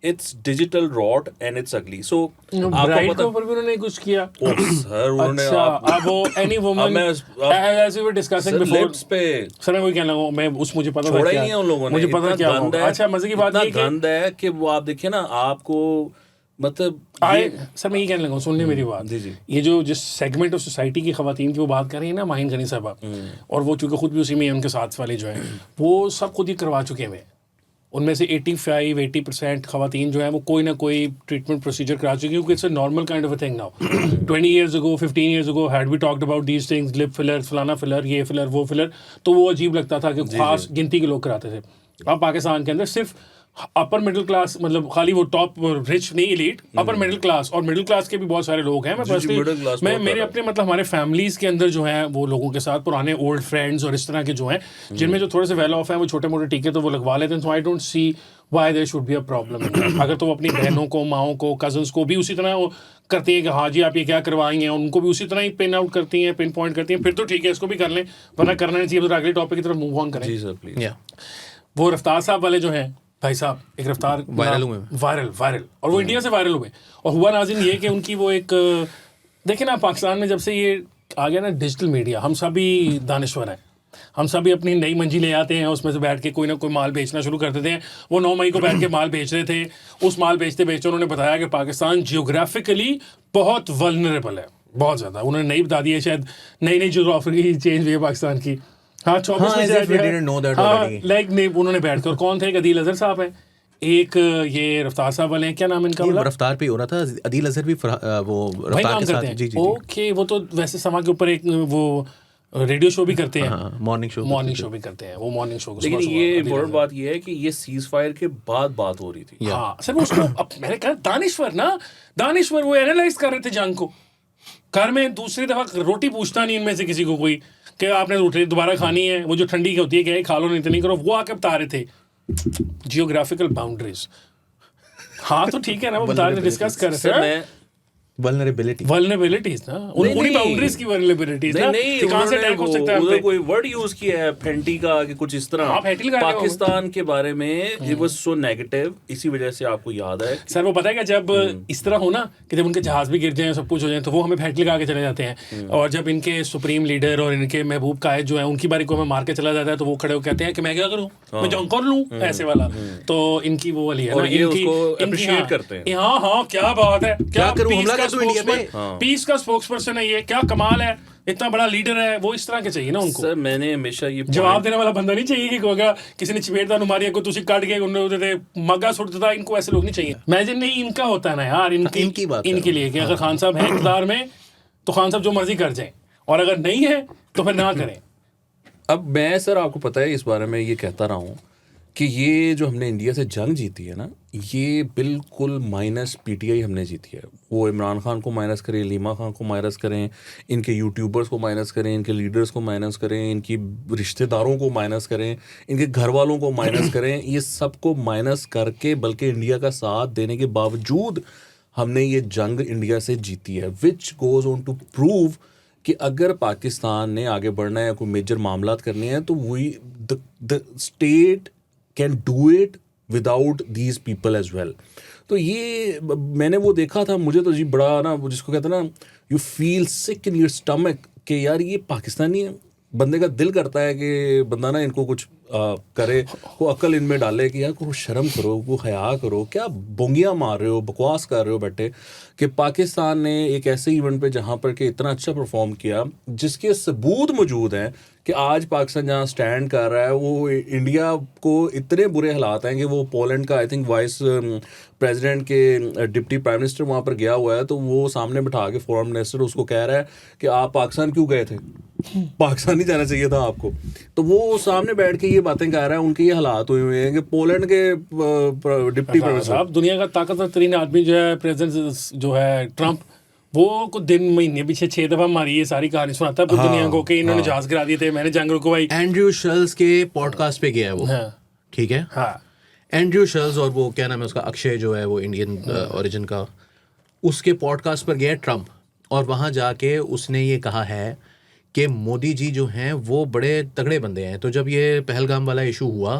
[SPEAKER 2] It's digital rot and it's ugly. So
[SPEAKER 1] bride के ऊपर भी उन्होंने कुछ किया।
[SPEAKER 2] Sir उन्होंने
[SPEAKER 1] अब वो any woman, as we were discussing before,
[SPEAKER 2] lips पे
[SPEAKER 1] सर मैं वही कहना हूँ, मैं उस मुझे पता
[SPEAKER 2] छोड़ा ही नहीं है उन लोगों ने,
[SPEAKER 1] मुझे पता क्या हुआ। अच्छा, मजे की बात ये
[SPEAKER 2] गंद है कि वो आप देखिए ना, आपको मतलब
[SPEAKER 1] सर मैं ये कहने लगा, सुनने मेरी बात,
[SPEAKER 2] जी।
[SPEAKER 1] ये जो जिस सेगमेंट ऑफ सोसाइटी की खवातीन की वो बात कर रही है ना माहिन गनी साहबा, और वो चूँकि खुद भी उसी में है, उनके साथ वाले जो हैं वो सब खुद ही करवा चुके हैं। उनमें से 85-80% खवातीन जो है वो कोई ना कोई ट्रीटमेंट प्रोसीजर करा चुकी है, क्योंकि it's a normal kind of a thing now. 20 years ago, 15 years ago, had we talked about these things, lip filler, फलाना फिलर, ये फिलर, वो फिलर, तो वो अजीब लगता था कि खास गिनती के लोग कराते थे। अब पाकिस्तान के अंदर सिर्फ अपर मिडिल क्लास, मतलब खाली वो टॉप रिच नहीं, एलीट, अपर मिडिल क्लास, और मिडिल क्लास के भी बहुत सारे लोग हैं। मैं मेरे अपने मतलब हमारे फैमिलीज के अंदर जो है वो लोगों के साथ पुराने ओल्ड फ्रेंड्स और इस तरह के जो हैं जिनमें जो थोड़े से वेल ऑफ हैं वो छोटे मोटे टीके तो वो लगवा लेते हैं। So I don't see why there should be a problem. अगर तो वो अपनी बहनों को, माओं को, कजन्स को भी उसी तरह वो करती हैं कि हाँ जी आप ये क्या करवाएंगे, उनको भी उसी तरह ही पिन आउट करती हैं, पिन पॉइंट करती हैं, फिर तो ठीक है इसको भी कर लें, वरना करना नहीं चाहिए। तो अगले टॉपिक की तरफ मूव ऑन करें।
[SPEAKER 2] जी सर प्लीज।
[SPEAKER 1] वो रफ्तार साहब वाले जो हैं भाई साहब, एक रफ्तार वायरल और वो इंडिया से वायरल हुए, और हुआ नाज़रीन ये कि उनकी वो एक, देखिए ना पाकिस्तान में जब से ये आ गया ना डिजिटल मीडिया, हम सभी दानिश्वर हैं, हम सभी अपनी नई मंजी ले आते हैं, उसमें से बैठ के कोई ना कोई माल बेचना शुरू कर देते हैं। वो 9 मई को बैठ के माल बेच रहे थे, उस माल बेचते बेचते उन्होंने बताया कि पाकिस्तान जियोग्राफिकली बहुत वल्नरेबल है, बहुत ज़्यादा। उन्होंने नहीं बता दिया, शायद नई जियोग्राफी चेंज हुई है पाकिस्तान की। हाँ 24 लाइक नहीं, उन्होंने बैठ कर, कौन थे, एक अदील अजहर साहब हैं, एक ये रफ्तार साहब वाले हैं, क्या नाम इनका,
[SPEAKER 3] ये रफ्तार पे हो रहा था, अदील अजहर भी वो रफ्तार के साथ। जी।
[SPEAKER 1] ओके, वो तो वैसे समा के ऊपर एक वो रेडियो शो भी करते हैं,
[SPEAKER 3] मॉर्निंग शो
[SPEAKER 1] भी करते हैं, वो मॉर्निंग शो।
[SPEAKER 2] लेकिन ये इम्पोर्टेंट बात ये है कि ये सीज फायर के बाद बात हो रही थी।
[SPEAKER 1] हाँ सर, वो उसको अब मैंने कहा दानिश्वर वो एनालाइज कर रहे थे जंग को। घर में दूसरी दफा रोटी पूछता नहीं इनमें से किसी को कोई कि आपने रोटी दोबारा खानी है, वो जो ठंडी होती है क्या खा लो, नहीं तो नहीं करो, वो आके बता रहे थे जियोग्राफिकल बाउंड्रीज। हाँ तो ठीक है ना, वो बता रहे, डिस्कस कर रहे थे वल्नरेबिलिटीज ना, उनकी बाउंड्रीज की वल्नरेबिलिटीज ना,
[SPEAKER 2] नहीं
[SPEAKER 1] कहां से अटैक हो सकता है।
[SPEAKER 2] उन्होंने कोई वर्ड यूज किया है फेंटी का कि कुछ इस तरह पाकिस्तान के बारे में, इट वाज सो नेगेटिव, इसी वजह से आपको याद है
[SPEAKER 1] सर। वो पता है क्या, जब इस तरह हो ना कि जब उनके जहाज भी गिर जाए, सब कुछ हो जाए, तो वो हमें फेंटी लगा के चले जाते हैं, और जब इनके सुप्रीम लीडर और इनके महबूब कायद जो है उनकी बारी को हमें मार के चला जाता है, तो वो खड़े हो कहते हैं कि मैं क्या करूं, मैं जंग कर लूं, ऐसे वाला। तो इनकी वो वाली है ना,
[SPEAKER 2] इनकी अप्रिशिएट करते हैं।
[SPEAKER 1] हाँ क्या बात है, क्या
[SPEAKER 3] करूं, हमला कर दूं इंडिया पे,
[SPEAKER 1] पीस का स्पोक्सपर्सन है ये, क्या कमाल है, इतना बड़ा लीडर है वो, इस तरह के चाहिए ना उनको।
[SPEAKER 2] सर मैंने हमेशा ये
[SPEAKER 1] जवाब देने वाला बंदा नहीं चाहिए कि अगर किसी ने चपेटदार मारी को तुसी काट के उन्होंने मग्गा सुटता, इनको ऐसे लोग नहीं चाहिए। इमेजिन नहीं इनका होता है ना यार, इनकी बात इनके लिए कि अगर खान साहब हैं इक़्तिदार में तो खान साहब जो मर्जी कर जाएं, और अगर नहीं है तो फिर ना करें।
[SPEAKER 2] अब मैं सर आपको पता है इस बारे में ये कहता रहा हूँ कि ये जो हमने इंडिया से जंग जीती है ना, ये बिल्कुल माइनस पीटीआई हमने जीती है। वो इमरान खान को माइनस करें, लीमा खान को माइनस करें, इनके यूट्यूबर्स को माइनस करें, इनके लीडर्स को माइनस करें, इनकी रिश्तेदारों को माइनस करें, इनके घर वालों को माइनस करें, ये सबको माइनस करके बल्कि इंडिया का साथ देने के बावजूद हमने ये जंग इंडिया से जीती है, which goes on to prove कि अगर पाकिस्तान ने आगे बढ़ना है या कोई मेजर मामला करने हैं तो we the state can do it without these people as well. तो ये मैंने वो देखा था, मुझे तो जी बड़ा ना, वो जिसको कहते हैं ना, you feel sick in your stomach कि यार ये पाकिस्तानी है। बंदे का दिल करता है कि बंदा ना इनको कुछ करे, को अक्ल इनमें डाले कि यार को शर्म करो, को हया करो, क्या बोंगियाँ मार रहे हो, बकवास कर रहे हो बैठे। कि पाकिस्तान ने एक ऐसे इवेंट पे जहाँ पर कि इतना अच्छा परफॉर्म किया जिसके सबूत मौजूद हैं कि आज पाकिस्तान जहाँ स्टैंड कर रहा है वो इंडिया को इतने बुरे हालात हैं कि वो पोलैंड का आई थिंक वाइस प्रेसिडेंट के डिप्टी प्राइम मिनिस्टर वहाँ पर गया हुआ है, तो वो सामने बिठा के फॉरेन मिनिस्टर उसको कह रहा है कि आप पाकिस्तान क्यों गए थे, पाकिस्तान नहीं जाना चाहिए था आपको। तो वो सामने बैठ के ये बातें कह रहा है, उनके ये हालात हुए हुए हैं कि पोलैंड के डिप्टी प्राइम मिनिस्टर,
[SPEAKER 1] दुनिया का ताकतवर तरीन आदमी जो है प्रेसिडेंट जो है ट्रंप, वो कुछ दिन महीने पीछे 6 दफा मारी ये सारी कहानी सुनाता है पूरी दुनिया को कि इन्होंने जहाज गिरा दिए थे, मैंने जंग रुकवाई।
[SPEAKER 3] एंड्रयू शल्स के पॉडकास्ट पे गया है वो, ठीक है, एंड्रयू शल्स, और वो क्या नाम है उसका, अक्षय जो है वो इंडियन ओरिजिन का, उसके पॉडकास्ट पर गया ट्रंप, और वहाँ जाके उसने ये कहा है कि मोदी जी जो हैं वो बड़े तगड़े बंदे हैं। तो जब ये पहलगाम वाला इशू हुआ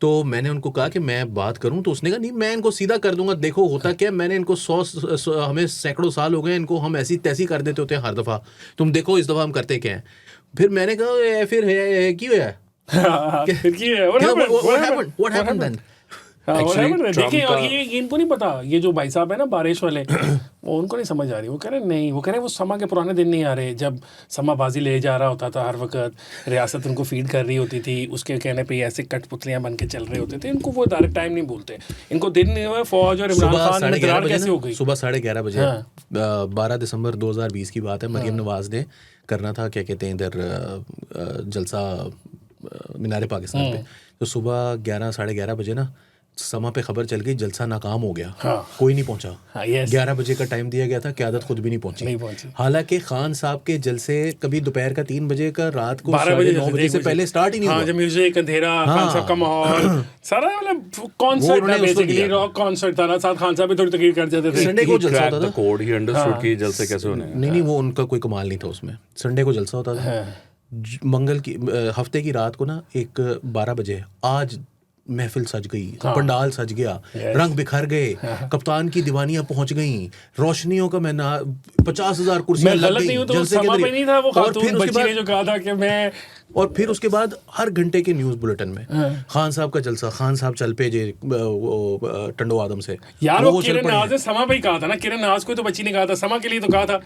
[SPEAKER 3] तो मैंने उनको कहा कि मैं बात करूं, तो उसने कहा नहीं मैं इनको सीधा कर दूंगा, देखो होता क्या, मैंने इनको 100 हमें सैकड़ों साल हो गए, इनको हम ऐसी तैसी कर देते होते हैं हर दफ़ा, तुम देखो इस दफ़ा हम करते क्या हैं। फिर मैंने कहा फिर है क्यों है,
[SPEAKER 1] देखिए, और ये इनको नहीं पता, ये जो भाई साहब है ना बारिश वाले, वो उनको नहीं समझ आ रही। वो कह रहे नहीं, वो कह रहे वो समा के पुराने दिन नहीं आ रहे, जब समा बाजी ले जा रहा होता था हर वक्त, रियासत उनको फीड कर रही होती थी, उसके कहने पे ऐसे कठपुतलियां बन के चल रहे होते थे। इनको वो डायरेक्ट टाइम नहीं बोलते, इनको दिन नहीं हुआ फौज और इमरान खान में दरार कैसे हो गई।
[SPEAKER 3] सुबह 11:30 बजे 12 दिसंबर 2020 की बात है। मरियम नवाज ने करना था, क्या कहते हैं, इधर जलसा मीनार पाकिस्तान पे। तो सुबह 11 साढ़े 11 बजे ना समा पे खबर चल गई जलसा नाकाम हो गया। कोई नहीं पहुंचा। 11 बजे का टाइम दिया गया था, क़यादत खुद भी नहीं पहुंची। हालांकि खान साहब के जलसे कभी दोपहर का 3 बजे का, रात को 9:30 बजे से पहले स्टार्ट ही नहीं हुआ।
[SPEAKER 1] म्यूजिक, अंधेरा, खान साहब का माहौल सारा, मतलब कॉन्सर्ट था बेसिकली, रॉक कॉन्सर्ट था। साथ खान साहब भी थोड़ी तकरीर कर जाते थे।
[SPEAKER 3] संडे को जलसा होता था।
[SPEAKER 2] कोड ही अंडरस्टूड कि जलसे कैसे होने हैं।
[SPEAKER 3] नहीं, वो उनका कोई कमाल नहीं था उसमें। संडे को जलसा होता था। मंगल की हफ्ते की रात को ना 12 बजे आज महफिल सज गई, पंडाल सज गया, रंग बिखर गए, कप्तान की दीवानियां पहुंच गई, रोशनियों का मैं 50,000 कुर्सियां लग गई जलसे के अंदर।
[SPEAKER 1] नहीं था वो खातून बच्ची ने जो कहा था कि मैं,
[SPEAKER 3] और फिर उसके बाद हर घंटे के न्यूज़ बुलेटिन में खान साहब का जलसा, खान साहब चल पे जे टंडो आदम से।
[SPEAKER 1] यार वो किरण नाज ने समा पे ही कहा था ना, किरण नाज को तो बच्ची ने कहा था, समा के लिए तो कहा था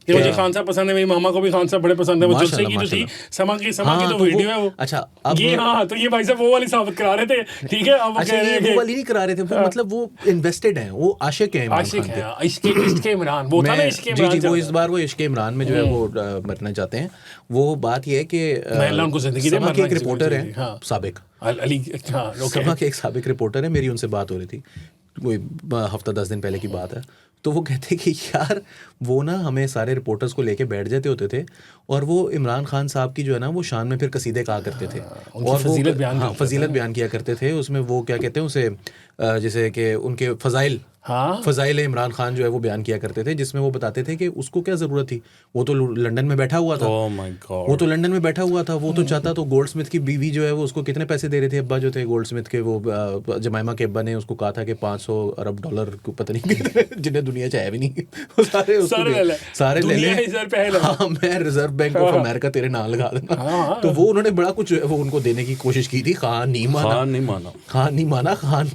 [SPEAKER 1] कि मुझे खान साहब पसंद है, मेरी मामा को भी खान साहब बड़े पसंद है। वो जलसे की जो थी समा की तो वीडियो है वो।
[SPEAKER 3] अच्छा,
[SPEAKER 1] अब ये तो ये भाई साहब वो वाली साबित करा रहे थे, ठीक है। अब
[SPEAKER 3] अच्छा, ये वो वाली नहीं करा रहे थे, वो मतलब वो इन्वेस्टेड हैं, वो आशिक हैं इमरान खान के।
[SPEAKER 1] इश्क इमरान वो था ना, इश्क इमरान।
[SPEAKER 3] जी, वो इस बार वो इश्क इमरान में जो है वो मरना चाहते हैं। वो बात ये है कि समा के एक रिपोर्टर हैं साबिक, समा के एक साबिक रिपोर्टर है, मेरी उनसे बात हो रही थी, कोई हफ्ता 10 दिन पहले की बात है। तो वो कहते कि यार वो ना हमें सारे रिपोर्टर्स को लेके बैठ जाते होते थे, और वो इमरान खान साहब की जो है ना वो शान में फिर कसीदे कहा करते थे, और फजीलत बयान किया करते थे। उसमें वो क्या कहते हैं उसे, जैसे कि उनके फ़ज़ाइल इमरान खान जो है वो बयान किया करते थे, जिसमें वो बताते थे कि उसको क्या ज़रूरत थी, वो तो लंदन में बैठा हुआ था। वो तो लंदन में बैठा हुआ था, वो तो चाहता तो गोल्ड स्मिथ की बीवी जो है वो उसको कितने पैसे दे रहे थे, अब्बा जो थे गोल्ड स्मिथ के, वो जमाइमा के अब्बा ने उसको कहा था कि 500 अरब डॉलर को पता नहीं जिन्हें दुनिया चाहे भी नहीं, सारे ले ले, मैं रिजर्व बैंक ऑफ अमेरिका तेरे नाम लगा देना। तो वो उन्होंने बड़ा कुछ वो उनको देने की कोशिश की थी। खान नहीं माना। खान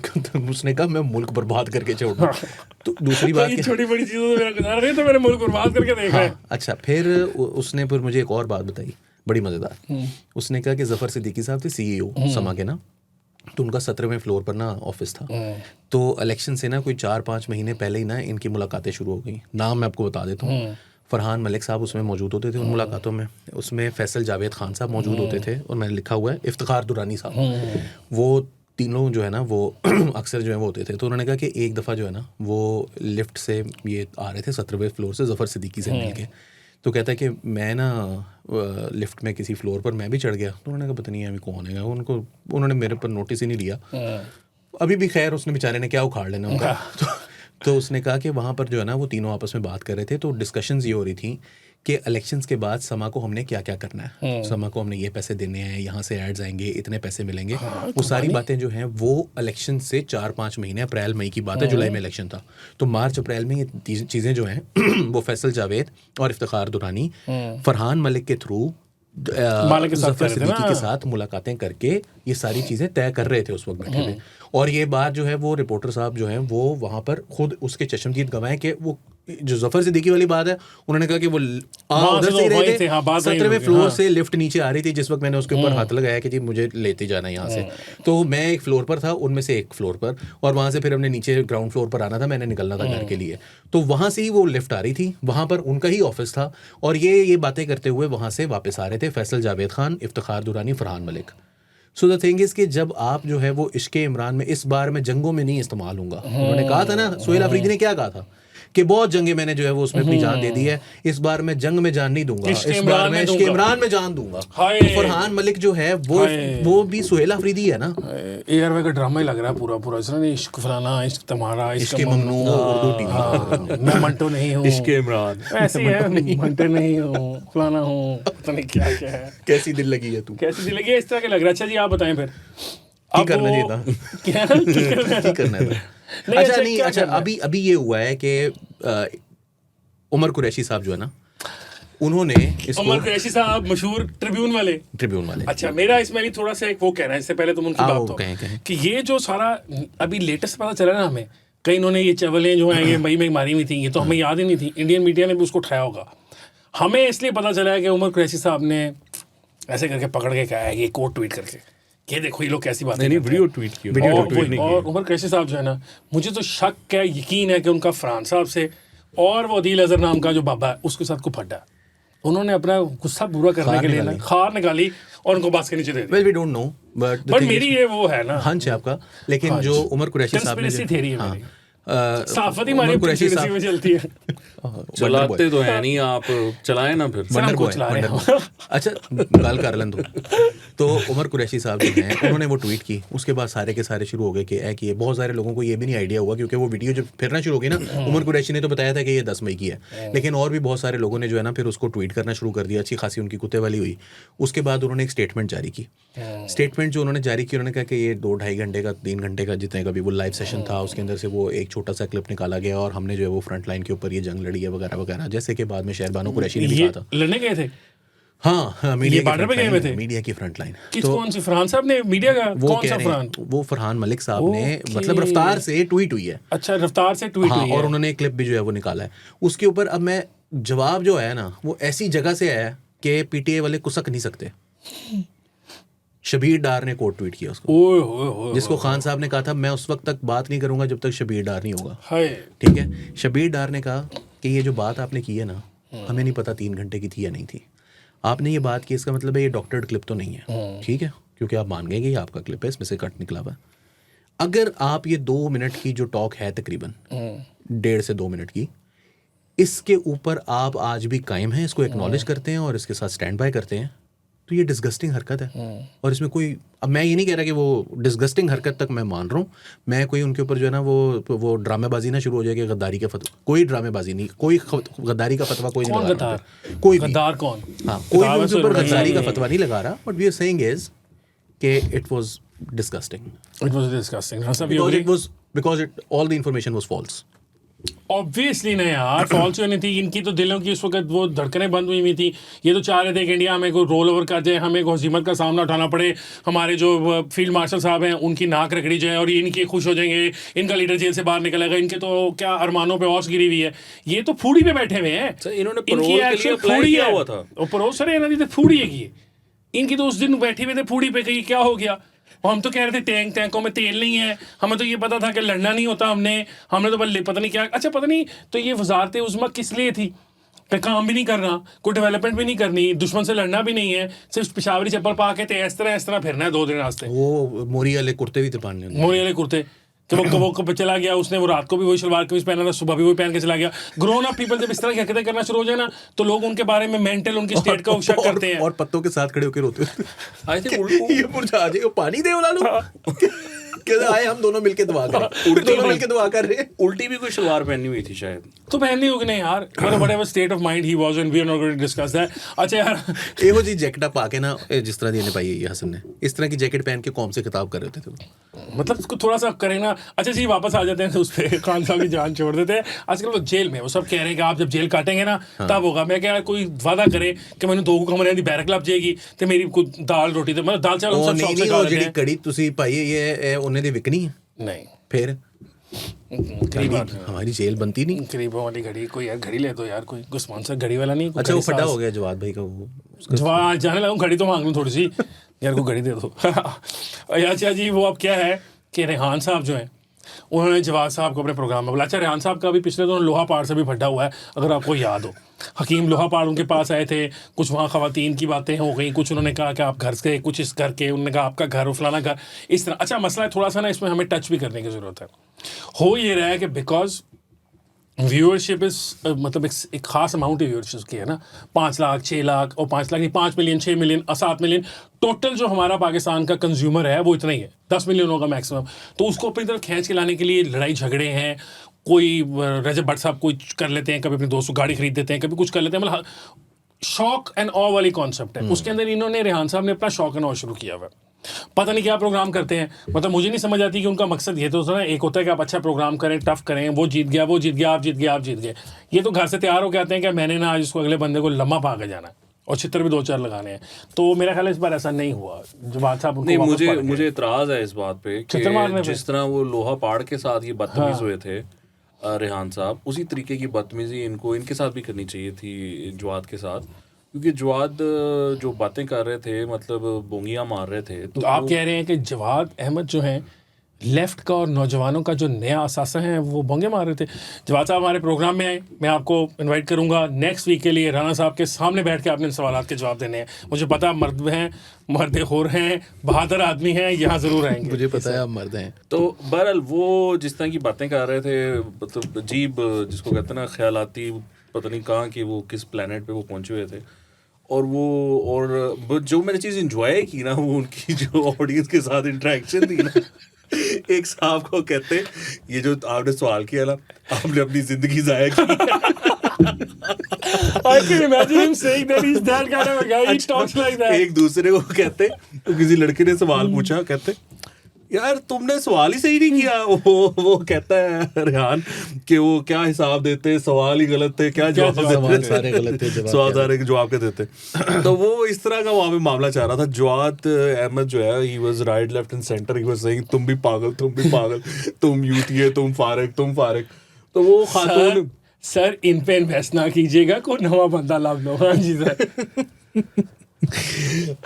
[SPEAKER 3] उसने कहा मैं मुल्क बर्बाद करके छोड़। तो दूसरी बात,
[SPEAKER 1] छोटी बड़ी चीजों में मेरा गुजारा नहीं, तो मैंने मुल्क बर्बाद करके देखा है।
[SPEAKER 3] अच्छा, फिर उसने फिर मुझे एक और बात बताई बड़ी मज़ेदार। उसने कहा कि ज़फ़र सिद्दीकी साहब थे CEO समा के ना, तो उनका 17वें फ्लोर पर ना ऑफिस था। तो इलेक्शन से ना कोई 4-5 महीने पहले ही ना इनकी मुलाकातें शुरू हो गई। नाम मैं आपको बता देता हूँ। फरहान मलिक साहब उसमें मौजूद होते थे उन मुलाकातों में, उसमें फैसल जावेद खान साहब मौजूद होते थे, और मैंने लिखा हुआ है इफ्तिखार दुरानी साहब। वो तीनों जो है ना वो अक्सर जो है वो होते थे। तो उन्होंने कहा कि एक दफ़ा जो है ना वो लिफ्ट से ये आ रहे थे 17वें फ्लोर से ज़फ़र सिद्दीकी से मिल के। तो कहता है कि मैं ना लिफ्ट में किसी फ्लोर पर मैं भी चढ़ गया। तो उन्होंने कहा पता नहीं अभी कौन है, उन्होंने मेरे पर नोटिस ही नहीं लिया। अभी भी खैर उसने बेचारे ने क्या उखाड़ लेना उनका। तो उसने कहा कि वहाँ पर जो है ना वो तीनों आपस में बात कर रहे थे। तो डिस्कशंस ये हो रही थी कि इलेक्शंस के बाद समा को हमने क्या क्या करना है, समा को हमने ये पैसे देने हैं, यहाँ से एड्स आएंगे, इतने पैसे मिलेंगे। वो सारी बातें जो हैं वो इलेक्शन से 4-5 महीने, अप्रैल मई की बात है, जुलाई में इलेक्शन था। तो मार्च अप्रैल में ये चीज़ें जो हैं वो फैसल जावेद और इफ्तिखार दुरानी फरहान मलिक के थ्रू ज़फ़र सिद्दीकी के साथ मुलाकातें करके ये सारी चीज़ें तय कर रहे थे उस वक्त बैठे थे। और ये बात जो है वो रिपोर्टर साहब जो हैं वो वहाँ पर खुद उसके चश्मदीद गवाएं कि वो जो ज़फ़र सिद्दीकी वाली बात है, उन्होंने कहा कि वो उधर से ही रहे थे, 17वें फ्लोर से लिफ्ट नीचे आ रही थी जिस वक्त मैंने उसके ऊपर हाथ लगाया कि जी मुझे लेते जाना यहाँ से। तो मैं एक फ्लोर पर था, उनमें से एक फ्लोर पर, और वहाँ से फिर हमने नीचे ग्राउंड फ्लोर पर आना था, मैंने निकलना था घर के लिए। तो वहाँ से ही वो लिफ्ट आ रही थी, वहाँ पर उनका ही ऑफिस था, और ये बातें करते हुए वहाँ से वापस आ रहे थे Faisal Javed Khan, Iftikhar Durrani, Farhan Malik. So the thing is कि जब आप जो है वो इश्क़े इमरान में इस बार मैं जंगों में नहीं इस्तेमाल होऊंगा। उन्होंने कहा था ना, सुहेल अफरीदी ने क्या कहा था कि बहुत जंगें मैंने जो है वो उसमें अपनी जान दे दी है, इस बार मैं जंग में जान नहीं दूंगा, इस बार मैं इश्क़े इमरान में जान दूंगा। तो फरहान मलिक जो है वो भी सुहेल अफरीदी है ना।
[SPEAKER 1] ARY का ड्रामा ही लग रहा है पूरा इसमें, इश्क फलाना, इश्क तुम्हारा,
[SPEAKER 3] इश्क़े ममनू, उर्दू टीवी,
[SPEAKER 1] मैं मंटो नहीं हूँ,
[SPEAKER 2] इश्क़े इमरान
[SPEAKER 1] ऐसी है, मंटो नहीं हूँ, फलाना हूँ, पता नहीं क्या है,
[SPEAKER 3] कैसी दिल लगी है तू,
[SPEAKER 1] कैसी दिल लगी है, इस तरह के लग रहा है। अच्छा जी आप बताएं फिर
[SPEAKER 3] क्या करना चाहिए था, क्या करना था। अच्छा अभी ये हुआ है कि उमर कुरैशी साहब जो है ना उन्होंने इसको
[SPEAKER 1] उमर कुरैशी साहब मशहूर ट्रिब्यून वाले अच्छा मेरा इसमें भी थोड़ा सा एक वो कहना है, इससे पहले तुम उनकी बात तो कि ये जो सारा अभी लेटेस्ट पता चला ना हमें, कई इन्होंने ये चवलें जो हैं ये मई में मारी हुई थी, ये तो हमें याद ही नहीं थी, इंडियन मीडिया ने भी उसको उठाया होगा। हमें इसलिए पता चला है कि उमर कुरैशी साहब ने ऐसे करके पकड़ के कहा है, ये कोट ट्वीट करके, ये देखो ये लोग कैसी बात
[SPEAKER 2] नहीं वीडियो ट्वीट की
[SPEAKER 1] और उमर कुरैशी साहब जो है ना, मुझे तो शक है, यकीन है कि उनका फरहान साहब से और वो अदील अजहर नाम का जो बाबा है उसके साथ को फटा, उन्होंने अपना गुस्सा पूरा करने के लिए खार निकाली और उनको बस के नीचे दे दी।
[SPEAKER 3] Well we don't know
[SPEAKER 1] but मेरी ये वो है ना
[SPEAKER 3] हंच है आपका, लेकिन जो उमर कुरैशी साहब ने
[SPEAKER 1] थ्योरी है मेरी, साफती हमारी कंस्पिरेसी में चलती है।
[SPEAKER 2] चलाते तो है नहीं, आप चलाएं ना फिर।
[SPEAKER 1] वंडर को चला रहे हैं।
[SPEAKER 3] अच्छा गल कर लें तो उमर कुरैशी साहब जो हैं उन्होंने वो ट्वीट की, उसके बाद सारे के सारे शुरू हो गए कि ये बहुत सारे लोगों को ये भी नहीं आइडिया हुआ, क्योंकि वो वीडियो जब फिरना शुरू हो गई ना, उमर कुरैशी ने तो बताया था कि ये 10 मई की है, लेकिन और भी बहुत सारे लोगों ने जो है ना फिर उसको ट्वीट करना शुरू कर दिया, अच्छी खासी उनकी कुत्ते वाली हुई। उसके बाद उन्होंने एक स्टेटमेंट जारी की। स्टेटमेंट जो उन्होंने जारी की, उन्होंने कहा कि ये 2-2.5 घंटे का 3 घंटे का जितने का भी वो लाइव सेशन था, उसके अंदर से वो एक छोटा सा क्लिप निकाला गया और हमने जो है वो फ्रंट लाइन के ऊपर ये जंग लड़ी है वगैरह वगैरह, जैसे कि बाद में शहरबानो कुरैशी ने भी कहा था।
[SPEAKER 1] लड़ने गए थे?
[SPEAKER 3] हाँ, मीडिया बॉर्डर पे गए हुए थे, मीडिया की फ्रंट लाइन।
[SPEAKER 1] तो कौन सी फरहान साहब ने मीडिया का कौन सा फरहान?
[SPEAKER 3] वो फरहान मलिक साहब ने मतलब रफ्तार से ट्वीट हुई है।
[SPEAKER 1] अच्छा रफ्तार से ट्वीट हुई है
[SPEAKER 3] और उन्होंने एक क्लिप भी जो है वो निकाला है उसके ऊपर। अब मैं जवाब जो है ना वो ऐसी जगह से आया कि पीटीए वाले कुसक नहीं सकते। शबीर डार ने कोट ट्वीट किया उसको, जिसको खान साहब ने कहा था मैं उस वक्त तक बात नहीं करूंगा जब तक शबीर डार नहीं होगा। ठीक है, शबीर डार ने कहा कि ये जो बात आपने की है ना, हमें नहीं पता 3 घंटे की थी या नहीं थी, आपने ये बात की, इसका मतलब है ये डॉक्टर्ड क्लिप तो नहीं है। ठीक है, क्योंकि आप मान गए कि ये आपका क्लिप है, इसमें से कट निकला हुआ। अगर आप ये 2 मिनट की जो टॉक है तकरीबन 1.5 से 2 मिनट की, इसके ऊपर आप आज भी कायम हैं, इसको एक्नॉलेज करते हैं और इसके साथ स्टैंड बाय करते हैं, तो ये डिस्गस्टिंग हरकत है। और इसमें कोई, अब मैं ये नहीं कह रहा कि वो डिस्गस्टिंग हरकत तक मैं मान रहा हूँ, मैं कोई उनके ऊपर जो है ना वो ड्रामेबाजी ना शुरू हो जाएगी, गद्दारी का फतवा, कोई ड्रामेबाजी नहीं, कोई गद्दारी का फतवा कोई नहीं लगा रहा, कोई गद्दार कौन, हाँ कोई भी उनके ऊपर गद्दारी का फतवा नहीं लगा रहा, but we are saying is कि it was disgusting, because all the information was false.
[SPEAKER 1] Obviously नहीं यार, फॉल्स नहीं थी, इनकी तो दिलों की उस वक्त वो धड़कनें बंद हुई थी। ये तो चाह रहे थे कि इंडिया हमें को रोल ओवर कर जाए, हमें को हज़ीमत का सामना उठाना पड़े, हमारे जो फील्ड मार्शल साहब हैं उनकी नाक रगड़ी जाए और इनके खुश हो जाएंगे, इनका लीडर जेल से बाहर निकलेगा, इनके तो क्या अरमानों पे औस गिरी हुई है। ये तो फूड़ी पे बैठे हुए हैं,
[SPEAKER 2] इन्होंने
[SPEAKER 1] फूड़ी हुआ था, परोस सर फूड़ी है, इनकी तो उस दिन बैठे हुए थे फूड़ी पे, कहीं क्या हो गया। और हम तो कह रहे थे टैंकों में तेल नहीं है, हमें तो ये पता था कि लड़ना नहीं होता, हमने तो बल्ले पता नहीं क्या, अच्छा पता नहीं तो ये वजारत उज़्मा किस लिए थी, काम भी नहीं करना, कोई डेवलपमेंट भी नहीं करनी, दुश्मन से लड़ना भी नहीं है, सिर्फ पिशावरी चप्पल पा के इस तरह फिरना है 2 दिन रास्ते।
[SPEAKER 3] वो मोरी वाले कुर्ते भी थे पहनने,
[SPEAKER 1] मोरी वाले कुर्ते तो वो चला गया, उसने वो रात को भी वही शलवार कमीज पहना था, सुबह भी वही पहन के चला गया। ग्रोन अप पीपल जब इस तरह की हरकतें करना शुरू हो जाए ना, तो लोग उनके बारे में मेंटल उनकी स्टेट का शक करते हैं
[SPEAKER 3] और पत्तों के साथ खड़े होकर रोते
[SPEAKER 2] आई थिंक
[SPEAKER 3] ये मुरझा जाएगा, पानी दे वाला लोग आए, हम दोनों मिलके दुआ कर रहे हैं।
[SPEAKER 2] उल्टी भी कोई शलवार पहनी हुई थी शायद,
[SPEAKER 1] तो पहननी होगी नहीं यार, whatever state of mind he was and we are not going to discuss that. अच्छा यार
[SPEAKER 3] एहो जी जैकेट पा के ना, जिस तरह दी ने पाई है हसन ने, इस तरह की जैकेट पहन के कौम से खिताब कर रहे थे,
[SPEAKER 1] मतलब उसको थोड़ा सा करें ना। अच्छा जी वापस आ जाते हैं उस पर, खान साहब की जान छोड़ देते हैं। आजकल वो जेल में वो सब कह रहे हैं कि आप जब जेल काटेंगे ना तब होगा। मैं क्या कोई वादा करे कि मैंने 2 कमरे दी बैरक लग जाएगी तो मेरी कोई दाल रोटी तो मतलब दाल चावल सब शौक से खा लेते हैं।
[SPEAKER 3] कड़ी तुसी पाई ये उन्हें दी विकनी है
[SPEAKER 1] नहीं,
[SPEAKER 3] फिर हमारी जेल बनती नहीं।
[SPEAKER 1] गरीबों वाली घड़ी, कोई यार घड़ी ले दो यार, कोई स्पॉन्सर घड़ी वाला नहीं।
[SPEAKER 3] अच्छा वो फटा हो गया जवाद भाई का, वो
[SPEAKER 1] जवाद जाने लगा, घड़ी तो मांग लूँ थोड़ी सी यार, को घड़ी दे दो। अच्छा जी वो अब क्या है कि रेहान साहब जो हैं उन्होंने जवाद साहब को अपने प्रोग्राम में बोला। अच्छा रेहान साहब का भी पिछले दिनों लोहा पहाड़ से भी फटा हुआ है, अगर आपको याद हो। हकीम लोहा पहाड़ उनके पास आए थे, कुछ वहाँ ख़वातीन की बातें हो गई, कुछ उन्होंने कहा कि आप घर से, कुछ इस घर के, उन्होंने कहा आपका घर फलाना घर, इस तरह। अच्छा मसला है थोड़ा सा ना, इसमें हमें टच भी करने की ज़रूरत है। हो ये रहा है कि बिकॉज व्यूअरशिप इस मतलब एक खास अमाउंट व्यूअरशिप की है ना, 5 लाख 6 लाख और 5 लाख नहीं, 5 मिलियन 6 मिलियन और 7 मिलियन टोटल जो हमारा पाकिस्तान का कंज्यूमर है वो इतना ही है, 10 मिलियन होगा मैक्सिमम। तो उसको अपनी तरफ खींच के लाने के लिए लड़ाई झगड़े हैं, कोई रजब भट्ट साहब कोई कर लेते हैं, कभी अपने दोस्तों गाड़ी खरीद देते हैं, कभी कुछ कर लेते हैं, मतलब शौक एंड ऑ वाली कॉन्सेप्ट है। उसके अंदर इन्होंने रेहान साहब ने अपना शौक एंड ऑ शुरू किया हुआ है। पता नहीं क्या प्रोग्राम करते हैं, मतलब मुझे नहीं समझ आती कि उनका मकसद ये तो ना, एक होता है कि आप अच्छा प्रोग्राम करें, टफ करें, वो जीत गया, आप जीत गए। ये तो घर से तैयार होकर आते हैं कि मैंने ना आज उसको अगले बंदे को लम्हा पा के जाना है और चित्र भी 2-4 लगाने हैं। तो मेरा ख्याल है इस बार ऐसा नहीं हुआ। जवाद साहब
[SPEAKER 2] नहीं, मुझे इतराज है इस बात पे कि जिस तरह वो लोहा पाड़ के साथ ये बदतमीज हुए थे रेहान साहब, उसी तरीके की बदतमीजी इनके साथ भी करनी चाहिए थी जवाद के साथ, क्योंकि जवाद जो बातें कर रहे थे, मतलब बोंगियां मार रहे थे।
[SPEAKER 1] तो आप कह रहे हैं कि जवाद अहमद जो हैं लेफ्ट का और नौजवानों का जो नया असासा है वो बोंगे मार रहे थे। जवाद साहब हमारे प्रोग्राम में आए, मैं आपको इनवाइट करूंगा नेक्स्ट वीक के लिए, राणा साहब के सामने बैठ के आपने इन सवालों के जवाब देने हैं। मुझे पता मर्द हैं, मर्द होर हैं, बहादुर आदमी हैं, यहाँ ज़रूर आएंगे।
[SPEAKER 3] मुझे पता है आप मर्द हैं।
[SPEAKER 2] तो बहरहाल वो जिस तरह की बातें कर रहे थे, मतलब अजीब, जिसको कहते हैं ना ख्यालाती, पता नहीं कहाँ कि वो किस प्लेनेट पे वो पहुंचे हुए थे। और जो मैंने चीज़ इंजॉय की ना, वो उनकी जो ऑडियंस के साथ इंटरेक्शन थी ना। एक साहब को कहते, ये जो आपने सवाल किया ना, आपने अपनी जिंदगी जाया की।
[SPEAKER 1] I can imagine him saying that he's that kind of a guy. He talks like that.
[SPEAKER 2] एक दूसरे को कहते, तो किसी लड़के ने सवाल पूछा, कहते यार तुमने सवाल ही सही नहीं किया। वो कहता है रेहान कि वो क्या हिसाब देते, सवाल ही गलत थे, क्या जवाब देते,
[SPEAKER 3] सारे गलत थे,
[SPEAKER 2] सवाल सारे के जवाब के देते। तो वो इस तरह का वहाँ पे मामला चल रहा था। जवाद अहमद जो है, he was right left and centre, he was saying तुम भी पागल, तुम यूटी, तुम फारिग। तो वो खातून,
[SPEAKER 1] सर इन पे इन्वेस्ट ना कीजिएगा, कोई नवा बंदा लाभ लो। हाँ जी सर।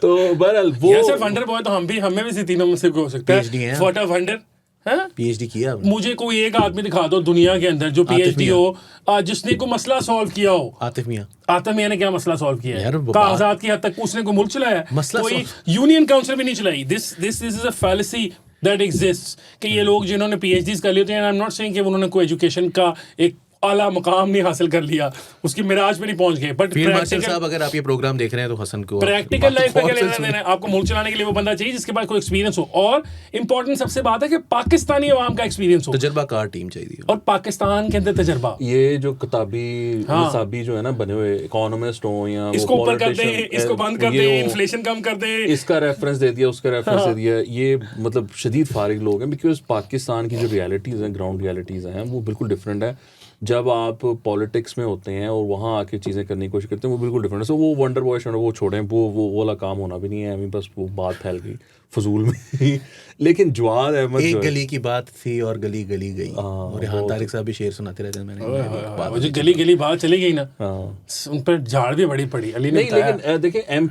[SPEAKER 2] तो बहरहाल वो
[SPEAKER 1] सर वंडर बॉय तो हमें भी तीनों में से हो सकता है। What a wonder.
[SPEAKER 3] पीएचडी किया
[SPEAKER 1] मुझे कोई एक आदमी दिखा दो दुनिया के अंदर जो पीएचडी हो, जिसने कोई मसला सॉल्व किया हो।
[SPEAKER 3] आतिफ
[SPEAKER 1] मियां ने क्या मसला सॉल्व किया है? कागजात की हद तक उसने कोई मुल्क चलाया, कोई यूनियन काउंसिल भी नहीं चलाई। This is a fallacy that exists कि ये लोग जिन्होंने पीएचडीज कर लिए थे, आई एम नॉट सेइंग कि उन्होंने कोई एजुकेशन का एक आला मकाम नहीं हासिल कर लिया, उसकी मिराज पे नहीं पहुंच गए, बट
[SPEAKER 3] प्रैक्टिकल साहब अगर आप ये प्रोग्राम देख रहे हैं तो हसन को
[SPEAKER 1] प्रैक्टिकल लाइफ में क्या लेना देना है? आपको मुल्क चलाने के लिए वो बंदा चाहिए जिसके पास कोई एक्सपीरियंस हो, और इंपॉर्टेंट सबसे बात है कि पाकिस्तानी अवाम का एक्सपीरियंस हो,
[SPEAKER 3] तजर्बाकार टीम चाहिए,
[SPEAKER 1] और पाकिस्तान के अंदर तजर्बा।
[SPEAKER 2] ये जो किताबी निसाबी जो है ना बने हुए, इकोनॉमिस्ट हो या
[SPEAKER 1] इसको ऊपर कर दे, इसको बंद कर दे, इन्फ्लेशन कम कर दे,
[SPEAKER 2] इसका रेफरेंस दे दिया, उसका रेफरेंस दे दिया, ये मतलब शदीद फारिग लोग हैं। बिकॉज पाकिस्तान की जो रियलिटीज़ हैं, ग्राउंड रियलिटीज़ हैं, वो बिल्कुल डिफरेंट है। जब आप पॉलिटिक्स में होते हैं और वहाँ आके चीज़ें करने की कोशिश करते हैं, वो बिल्कुल डिफरेंट है। सो वो वंडर बॉय वो छोड़ें, वो वाला काम होना भी नहीं है अभी, बस वो बात फैल गई फजूल में। लेकिन जवाद अहमद
[SPEAKER 3] एक गली की बात थी और गली गई, और यहाँ तारिक साहब भी शेर सुनाते रहते हैं। मैंने
[SPEAKER 1] जो गली बात चली गई ना, उन पर झाड़ भी बड़ी पड़ी। अली ने
[SPEAKER 2] नहीं, लेकिन देखिए एम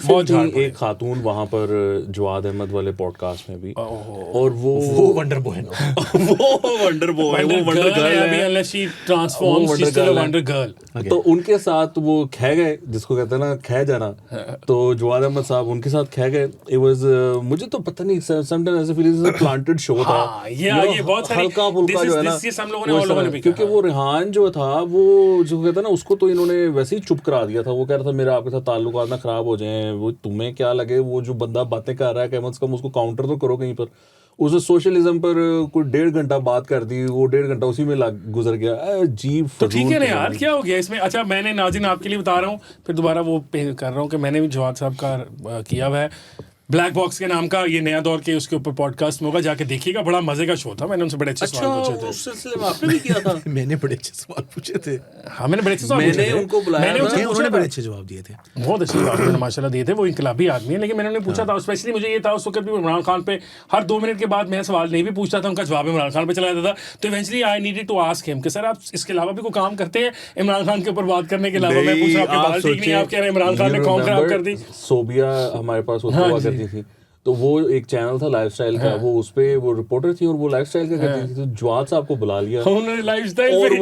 [SPEAKER 2] एक खातून वहाँ पर जवाद अहमद वाले पॉडकास्ट में भी, और वो
[SPEAKER 3] वंडर बॉय
[SPEAKER 2] वो वंडर गर्ल। तो उनके साथ वो खे गए, जिसको कहते हैं ना खे जाना। तो जवाद अहमद साहब उनके साथ खे गए। इट वाज, मुझे तो पता नहीं, समटाइम ऐसे फील प्लांटेड शो था।
[SPEAKER 1] ये बहुत सारी
[SPEAKER 2] हल्का फुल्का जो है ना, क्योंकि वो रेहान जो था, वो जो कहता है ना, उसको तो इन्होंने वैसे ही चुप करा दिया था। वो कह रहा था मेरा आपके साथ ताल्लुकात ना खराब हो जाएं, वो तुम्हें क्या लगे, वो जो बंदा बातें कर रहा है कम से कम उसको काउंटर तो करो कहीं पर। उसने सोशलिज्म पर कोई 1.5 घंटा बात कर दी, वो 1.5 घंटा उसी में गुजर गया। अजीब।
[SPEAKER 1] तो ठीक है ना यार, क्या हो गया इसमें? अच्छा, मैंने नाज़रीन आपके लिए बता रहा हूँ, फिर दोबारा वो कर रहा हूँ कि मैंने भी जवाद साहब का किया हुआ है, ब्लैक बॉक्स के नाम का, ये नया दौर के उसके ऊपर पॉडकास्ट में होगा, जाके देखिएगा। बड़ा मजे का शो था, मैंने उनसे बड़े अच्छे सवाल पूछे थे।
[SPEAKER 2] उस सिलसिले में आपने भी किया था?
[SPEAKER 3] मैंने बड़े अच्छे सवाल पूछे थे।
[SPEAKER 1] हाँ, मैंने बड़े अच्छे सवाल पूछे थे।
[SPEAKER 2] उनको बुलाया,
[SPEAKER 3] उन्होंने बड़े अच्छे जवाब दिए थे,
[SPEAKER 1] बहुत अच्छे जवाब उन्होंने माशाल्लाह दिए थे। वो इनकलाबी आदमी है, लेकिन मैंने उन्हें पूछा था, स्पेशली मुझे ये था उस वक्त भी इमरान खान पे हर 2 मिनट के बाद मैं सवाल नहीं भी पूछता था, उनका जवाब इमरान खान पे चला जाता था। तो eventually I needed to ask him कि सर आप इसके अलावा भी कोई काम करते हैं इमरान खान के ऊपर बात करने के अलावा? मैं पूछ रहा हूं आपके बाल ठीक नहीं, आप कह रहे हैं इमरान खान ने कौम खराब कर दी।
[SPEAKER 2] सोबिया हमारे पास हुआ करती थी, तो वो एक चैनल था लाइफस्टाइल का, वो उस पे वो रिपोर्टर थी और वो लाइफस्टाइल का करती थी। तो जवाद साहब को बुला लिया
[SPEAKER 1] उन्होंने लाइफस्टाइल,
[SPEAKER 2] और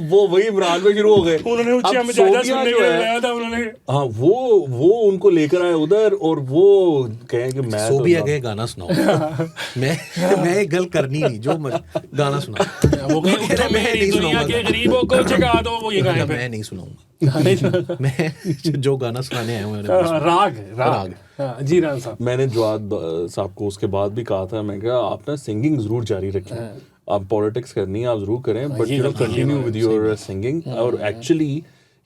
[SPEAKER 2] वो वही इमरान में शुरू हो गए।
[SPEAKER 1] उन्होंने ऊंची में जायजा सुनने के लिए लाया था उन्होंने।
[SPEAKER 2] हाँ, वो उनको लेकर आए उधर, और वो कहें कि मैं
[SPEAKER 3] सोबिया गए गाना सुनाओ। मैं एक गल करनी नहीं, जो गाना सुना, वो
[SPEAKER 1] मेरी दुनिया के गरीबों को जगा दो, वो ये गाने पे
[SPEAKER 3] मैं नहीं सुनाऊंगा। मैं जो गाना सुनाने आया हूँ
[SPEAKER 1] राग जी रान साहब।
[SPEAKER 2] मैंने जवाद साहब को उसके बाद भी कहा था, मैं कहा आप ना सिंगिंग जरूर जारी रखें, आप पॉलिटिक्स करनी है आप जरूर करें, but you know continue with your singing. और actually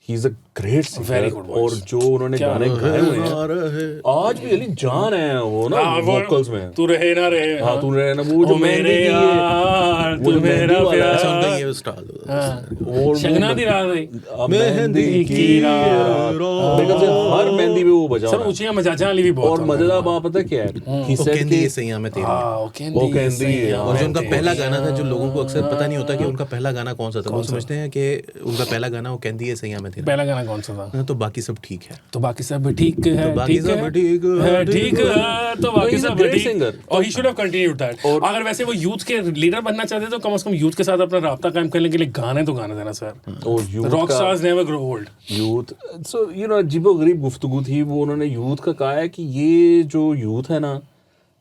[SPEAKER 2] he is a great singer.
[SPEAKER 1] Very good voice.
[SPEAKER 2] और जो उन्होंने गाने गाए हुए हैं आज भी अली जान है वो ना वोकल्स में।
[SPEAKER 1] तू रहे ना रहे,
[SPEAKER 2] हाँ तू रहे ना, वो जो
[SPEAKER 1] मेरे यार
[SPEAKER 2] वो
[SPEAKER 1] तू
[SPEAKER 2] जो मेहंदी
[SPEAKER 1] मेरा
[SPEAKER 2] वाला है,
[SPEAKER 1] प्यार,
[SPEAKER 3] अच्छा उनका ये स्टाइल
[SPEAKER 2] वो
[SPEAKER 1] शगना दी रात है,
[SPEAKER 2] मेहंदी
[SPEAKER 1] की रात।
[SPEAKER 2] मेरे ख्याल से हर मेहंदी में वो बजा
[SPEAKER 1] सर
[SPEAKER 2] हुआ है।
[SPEAKER 1] ऊंचियां मजाजा वाली भी बहुत
[SPEAKER 2] और मजेदार बात पता क्या है, He
[SPEAKER 3] वो
[SPEAKER 2] said
[SPEAKER 3] कहती
[SPEAKER 2] कि
[SPEAKER 3] है सैया में तेरी।
[SPEAKER 2] वो कहती है,
[SPEAKER 3] और जो उनका पहला गाना था, जो लोगों को अक्सर पता नहीं होता कि उनका पहला गाना कौन सा था, वो समझते हैं कि उनका पहला गाना वो कहती है सैया में तेरी।
[SPEAKER 1] पहला गाना कौन सा था?
[SPEAKER 3] तो बाकी सब ठीक है।
[SPEAKER 1] तो बाकी सब ठीक है,
[SPEAKER 3] तो बाकी
[SPEAKER 1] ठीक
[SPEAKER 3] सब
[SPEAKER 1] है,
[SPEAKER 3] ठीक
[SPEAKER 1] है, ठीक है, तो बाकी
[SPEAKER 2] he's a
[SPEAKER 1] सब
[SPEAKER 2] great
[SPEAKER 1] ठीक।
[SPEAKER 2] singer.
[SPEAKER 1] और he should have continued that. अगर वैसे वो यूथ के लीडर बनना चाहते तो कम से कम यूथ के साथ अपना राब्ता कायम करने के लिए गाने तो गाने देना सर।
[SPEAKER 2] और यूथ
[SPEAKER 1] रॉक
[SPEAKER 2] का
[SPEAKER 1] stars never grow old.
[SPEAKER 2] Youth so you no अजीबो गरीब गुफ्तगू थी वो। उन्होंने यूथ का कहा है कि ये जो यूथ है ना,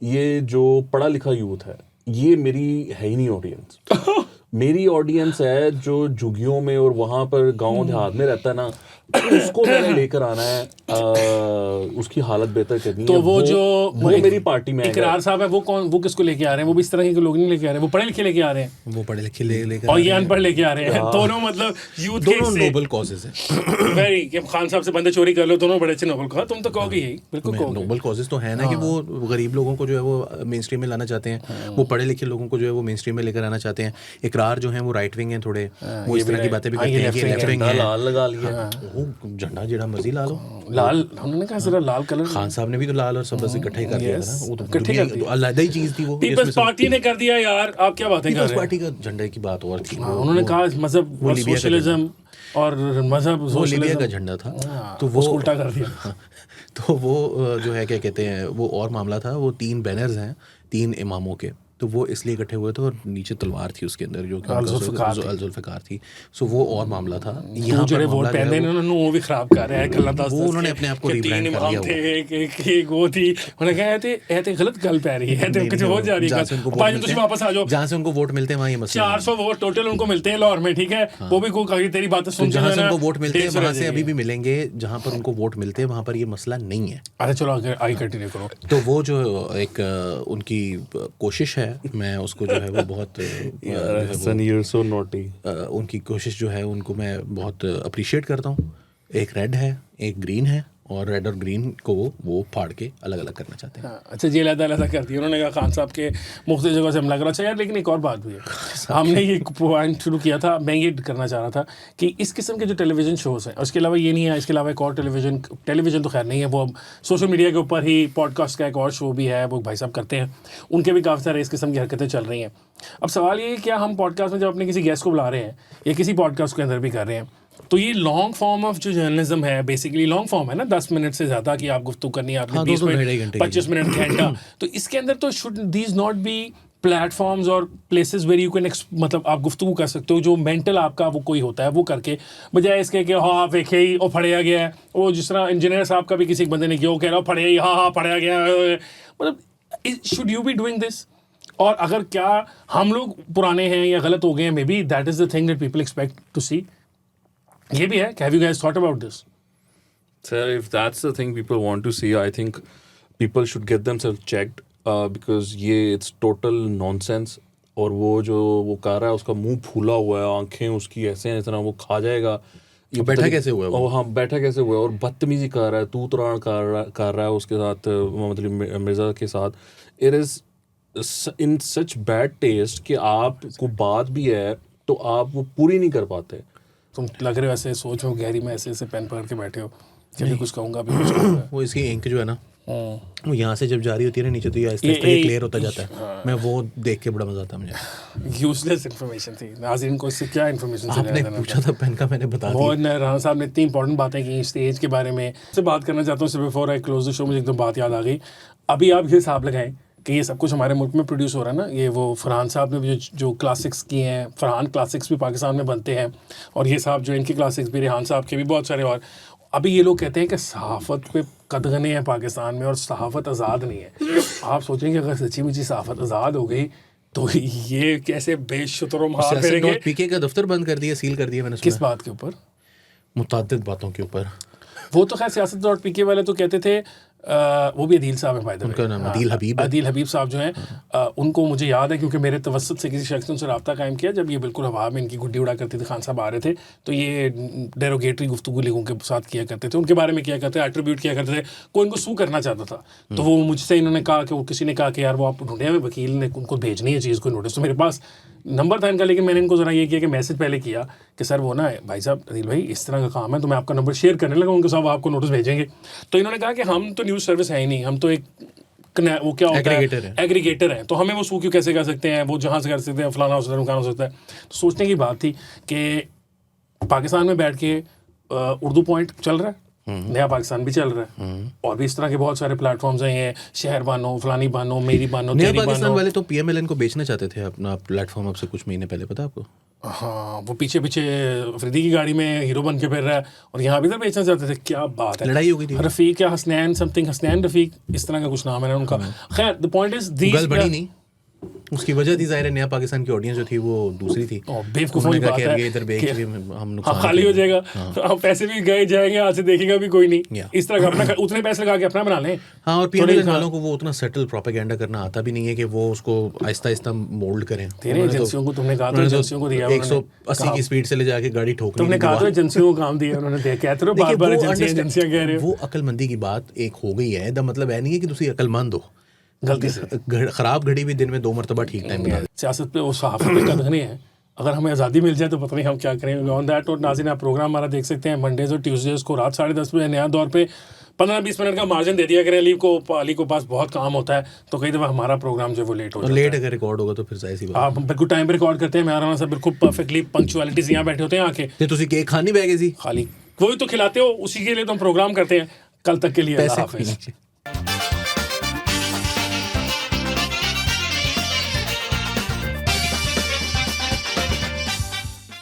[SPEAKER 2] ये जो पढ़ा लिखा यूथ है, ये मेरी है ही नहीं ऑडियंस। मेरी ऑडियंस है जो झुग्गियों में और वहां पर गांव देहात में रहता है ना, उसको मैंने लेकर आना है, उसकी हालत बेहतर करनी है।
[SPEAKER 1] तो वो जो
[SPEAKER 2] वो मेरी पार्टी में आएगा।
[SPEAKER 1] इकरार साहब है, वो कौन, वो किसको लेके आ रहे हैं? वो भी इस तरह के लोग नहीं लेके आ रहे हैं, वो पढ़े लिखे लेके आ रहे हैं,
[SPEAKER 3] वो पढ़े लिखे लेकर
[SPEAKER 1] और ये अनपढ़ लेके आ रहे हैं। दोनों मतलब यूथ के
[SPEAKER 3] दोनों नोबल कॉजेज हैं।
[SPEAKER 1] वेरी कि खान साहब से बंदे चोरी कर लो, दोनों बड़े अच्छे नोबल कहा। तुम तो कहोगे यही, बिल्कुल कहोगे।
[SPEAKER 3] नोबल कॉजेज तो है ना कि वो गरीब लोगों को जो है वो मेन स्ट्रीम में लाना चाहते हैं, वो पढ़े लिखे लोगों को जो है वो मेन स्ट्रीम में लेकर आना चाहते हैं। इकरार जो है वो राइट विंग है थोड़े, वो इस तरह की बातें भी करते हैं कि लेफ्ट विंग है।
[SPEAKER 2] लाल लगा लिया
[SPEAKER 3] वो झंडा जेड़ा मर्जी ला लो,
[SPEAKER 1] लाल उन्होंने कहा सिर्फ लाल कलर।
[SPEAKER 3] खान साहब ने भी तो लाल और सब बस इकट्ठा ही कर दिया था ना, वो तो
[SPEAKER 1] इकट्ठे
[SPEAKER 3] दुनिया
[SPEAKER 1] कर
[SPEAKER 3] की
[SPEAKER 1] दिया।
[SPEAKER 3] तो अलग ही चीज थी वो।
[SPEAKER 1] पीपल्स पार्टी ने कर दिया यार, आप क्या बातें कर
[SPEAKER 3] पीपल्स
[SPEAKER 1] रहे हैं?
[SPEAKER 3] पार्टी का झंडे की बात और थी।
[SPEAKER 1] उन्होंने कहा मजहब और
[SPEAKER 3] लीबिया का
[SPEAKER 1] सोशलिज्म और मजहब
[SPEAKER 3] वो लीबिया का
[SPEAKER 1] सोशलिज्म
[SPEAKER 3] झंडा था, तो वो
[SPEAKER 1] उसको उल्टा कर दिया।
[SPEAKER 3] तो वो जो है क्या कहते हैं, वो और मामला था। वो 3 बैनर्स हैं 3 इमामों के, तो वो इसलिए इकट्ठे हुए थे और नीचे तलवार थी उसके अंदर जो जुल्फ़िकार थी। सो वो और मामला था। यहाँ पर
[SPEAKER 1] वोट पहनते उन्होंने वो भी खराब कर रहा है गल्ला दस
[SPEAKER 3] वो उन्होंने अपने आप को रीब्रांड कर लिया
[SPEAKER 1] थे। एक वो थी, उन्होंने कहा ऐसे गलत गल पै रही है, कुछ हो जा रही है, वापस आ जाओ।
[SPEAKER 3] जहाँ से उनको वोट मिलते हैं वहाँ ये मसला
[SPEAKER 1] 400 वोट टोटल उनको मिलते हैं लाहौर में, ठीक है। वो भी कोई तेरी बातें सुन,
[SPEAKER 3] जहाँ से उनको वोट मिलते हैं वहाँ से अभी भी मिलेंगे, जहाँ पर उनको वोट मिलते हैं वहाँ पर ये मसला नहीं है।
[SPEAKER 1] अरे चलो आगे कंटिन्यू करो।
[SPEAKER 3] तो वो जो एक उनकी कोशिश है, मैं उसको जो है वो बहुत उनकी कोशिश जो है उनको मैं बहुत अप्रिशिएट करता हूँ। एक रेड है, एक ग्रीन है, और रेड और ग्रीन को वो फाड़ के अलग अलग करना चाहते हैं।
[SPEAKER 1] अच्छा जी, अलग कर दिया उन्होंने कहा खान साहब के मुख्तलिफ जगह से हमला करा। अच्छा यार, लेकिन एक और बात भी है, हमने ये पॉइंट शुरू किया था, मैं ये करना चाह रहा था कि इस किस्म के जो टेलीविज़न शोज़ हैं, उसके अलावा ये नहीं है, इसके अलावा एक और टेलीविज़न तो खैर नहीं है, वो सोशल मीडिया के ऊपर ही पॉडकास्ट का एक और शो भी है, वो भाई साहब करते हैं, उनके भी काफ़ी सारे इस किस्म की हरकतें चल रही हैं। अब सवाल ये है, क्या हम पॉडकास्ट में जब अपने किसी गेस्ट को बुला रहे हैं या किसी पॉडकास्ट के अंदर भी कर रहे हैं, तो ये लॉन्ग फॉर्म ऑफ जो जर्नलिज्म है, बेसिकली लॉन्ग फॉर्म है ना, 10 मिनट से ज़्यादा की आप गुफ्तगू करनी है आपने, 20 मिनट 25 मिनट घंटा, तो इसके अंदर तो should these not be platforms और प्लेसेस वेर यू कैन मतलब आप गुफ्तगू कर सकते हो, जो मेंटल आपका वो कोई होता है वो करके, बजाय इसके कि हाँ आप देखे ही वो फड़िया गया है, वो जिस तरह इंजीनियर साहब का भी किसी बंदे ने किया, वो कह रहा फड़िया ही, हाँ फड़िया गया, मतलब should you be doing this? और अगर क्या हम लोग पुराने हैं या गलत हो गए हैं, maybe that is the thing that people expect to see. ये भी है। Have you guys thought about this?
[SPEAKER 2] Sir, if that's the thing people want to see, I think people should get themselves checked because ये it's total nonsense। और वो जो वो कर रहा है उसका मुंह फूला हुआ है, आंखें उसकी ऐसे हैं, इस तरह वो खा जाएगा।
[SPEAKER 3] ये बैठा कैसे हुआ है वो?
[SPEAKER 2] हाँ बैठा कैसे हुआ है, और बदतमीजी कर रहा है, तू तरान कर रहा है उसके साथ, मतलब मिर्ज़ा के साथ। It is in such bad taste कि आपको बात भी है तो आप वो पूरी नहीं कर पाते।
[SPEAKER 1] तुम लग रहे हो ऐसे सोच में गहरी में ऐसे पेन पकड़ के बैठे हो, जब भी कुछ कहूँगा अभी कुछ कहूँगा।
[SPEAKER 3] वो इसकी इंक जो है ना, वो यहाँ से जब जारी होती है ना नीचे, तो ये क्लियर होता जाता है। मैं वो देख के बड़ा मजा आता है मुझे।
[SPEAKER 1] यूजलेस इन्फॉर्मेशन थी। नाज़रीन को इससे क्या इन्फॉर्मेशन
[SPEAKER 3] आपने पूछा था पेन का, मैंने बता दिया।
[SPEAKER 1] बहुत राना साहब ने इतनी इंपॉर्टेंट बातें की स्टेज के बारे में, से बात करना चाहता हूँ। Before I close the show मुझे एकदम बात याद आ गई। अभी आप ये हिसाब लगाएं कि ये सब कुछ हमारे मुल्क में प्रोड्यूस हो रहा है ना, ये वो फरहान साहब ने भी जो क्लासिक्स किए हैं, फरहान क्लासिक्स भी पाकिस्तान में बनते हैं, और ये साहब जो इनके क्लासिक्स भी, रेहान साहब के भी बहुत सारे। और अभी ये लोग कहते हैं कि सहाफ़त पे कदगने हैं पाकिस्तान में और सहाफ़त आज़ाद नहीं है। आप सोचें कि अगर सच्ची मुच्ची सहाफ़त आज़ाद हो गई तो ये कैसे बेशुतरों मार फेरेंगे।
[SPEAKER 3] पीके का दफ्तर बंद कर दिया, सील कर दिया मैंने।
[SPEAKER 1] किस बात के ऊपर?
[SPEAKER 3] मुतअद्दिद बातों के ऊपर।
[SPEAKER 1] वो तो खैर सियासत.pk वाले तो कहते थे वो भी अदील साहब हैं बाय द वे।
[SPEAKER 3] उनका नाम अदील हबीब है।
[SPEAKER 1] अदील हबीब साहब जो हैं उनको मुझे याद है क्योंकि मेरे तवस्सुत से किसी शख्स ने उनसे रब्ता कायम किया जब ये बिल्कुल हवा में इनकी गुड्डी उड़ा करते थे, खान साहब आ रहे थे तो ये डेरोगेटरी गुफ्तगू लोगों के साथ किया करते थे, उनके बारे में किया करते थे, एट्रीब्यूट किया करते थे, कोई इनको सू करना चाहता था तो वो मुझसे इन्होंने कहा कि वो किसी ने कहा कि यार वो आप ढूंढे हुए वकील ने उनको भेजनी है चीज़ को नोटिस, तो मेरे पास नंबर था इनका, लेकिन मैंने इनको ज़रा ये किया कि मैसेज पहले किया कि सर वो ना भाई साहब अदील भाई इस तरह का काम है तो मैं आपका नंबर शेयर करने लगा उनके साथ, आपको नोटिस भेजेंगे। तो इन्होंने कहा कि हम तो न्यूज़ सर्विस है ही नहीं, हम तो एक वो क्या होता है एग्रीगेटर है, तो हमें वो सू क्यों कैसे कर सकते हैं, वो जहाँ से कर सकते हैं, फलाना हो सकता है, नुकसान हो सकता है। तो सोचने की बात थी कि पाकिस्तान में बैठ के उर्दू पॉइंट चल रहा है, नया पाकिस्तान भी चल रहा है और भी इस तरह के बहुत सारे प्लेटफॉर्म्स हैं, शहर बानो, फलानी बानो, मेरी बानो,
[SPEAKER 3] नया
[SPEAKER 1] तेरी
[SPEAKER 3] पाकिस्तान
[SPEAKER 1] बानो।
[SPEAKER 3] वाले तो पीएमएलएन को बेचना चाहते थे अपना प्लेटफॉर्म अब से कुछ महीने पहले, पता आपको?
[SPEAKER 1] हाँ, वो पीछे पीछे अफरीदी की गाड़ी में हीरो बन के फिर रहा है और यहाँ भी तो बेचना चाहते थे। क्या बात है,
[SPEAKER 3] लड़ाई हो गई थी।
[SPEAKER 1] रफीक या हसनैन समथिंग, हसनैन रफीक इस तरह का कुछ नाम है ना उनका। खैर द पॉइंट इज
[SPEAKER 3] गल बड़ी नहीं, उसकी वजह थी ज़ाहिर है नया पाकिस्तान की ऑडियंस जो थी वो दूसरी थी।
[SPEAKER 1] बेवकूफ़ों की बात है
[SPEAKER 3] इधर बेच के हम नुकसान
[SPEAKER 1] खाली हो जाएगा, अब पैसे भी गए जाएंगे, आज से देखेगा भी कोई नहीं, इस तरह का अपना उतने पैसे लगा के अपना बना लें।
[SPEAKER 3] हाँ, और पीएमएलएन वालों को वो उतना सेटल प्रोपेगेंडा करना आता भी नहीं है कि वो उसको आहिस्ता आहिस्ता मोल्ड करें।
[SPEAKER 1] तेरे एजेंसियों को तुमने कहा तो एजेंसियों को दिया
[SPEAKER 3] 180 की स्पीड से ले जाके गाड़ी ठोकनी,
[SPEAKER 1] तुमने कहा तो एजेंसियों को काम दिया उन्होंने, कहते रहो बार बार एजेंसियां कह रहे हो।
[SPEAKER 3] वो अक्लमंदी की बात एक हो गई है, द मतलब है नहीं है कि तुम अक्लमंद हो,
[SPEAKER 1] गलती से
[SPEAKER 3] खराब घड़ी भी दिन में 2 मरतबा ठीक टाइम बना।
[SPEAKER 1] सियासत पे वो सहाफ़त पे कदर नहीं है, अगर हमें आज़ादी मिल जाए तो पता नहीं हम क्या करेंगे। ऑन दैट और नाज़रीन आप प्रोग्राम हमारा देख सकते हैं मंडेज और ट्यूसडेज को रात 10:30 बजे नया दौर पे 15-20 मिनट का मार्जिन दे दिया करें। अली को पास बहुत काम होता है तो कई दफ़ा हमारा प्रोग्राम जो है वो लेट हो जाता है।
[SPEAKER 3] लेट अगर रिकॉर्ड होगा तो फिर जाहिर सी बात
[SPEAKER 1] आप बिल्कुल टाइम पे रिकॉर्ड करते हैं, मैं आराम से बिल्कुल परफेक्टली पंक्चुअलिटी से यहाँ बैठे होते हैं आके।
[SPEAKER 3] ते तुसी केक खानी बैगे सी
[SPEAKER 1] खाली वही तो खिलाते हो, उसी के लिए तो हम प्रोग्राम करते हैं। कल तक के लिए अल्लाह हाफ़िज़।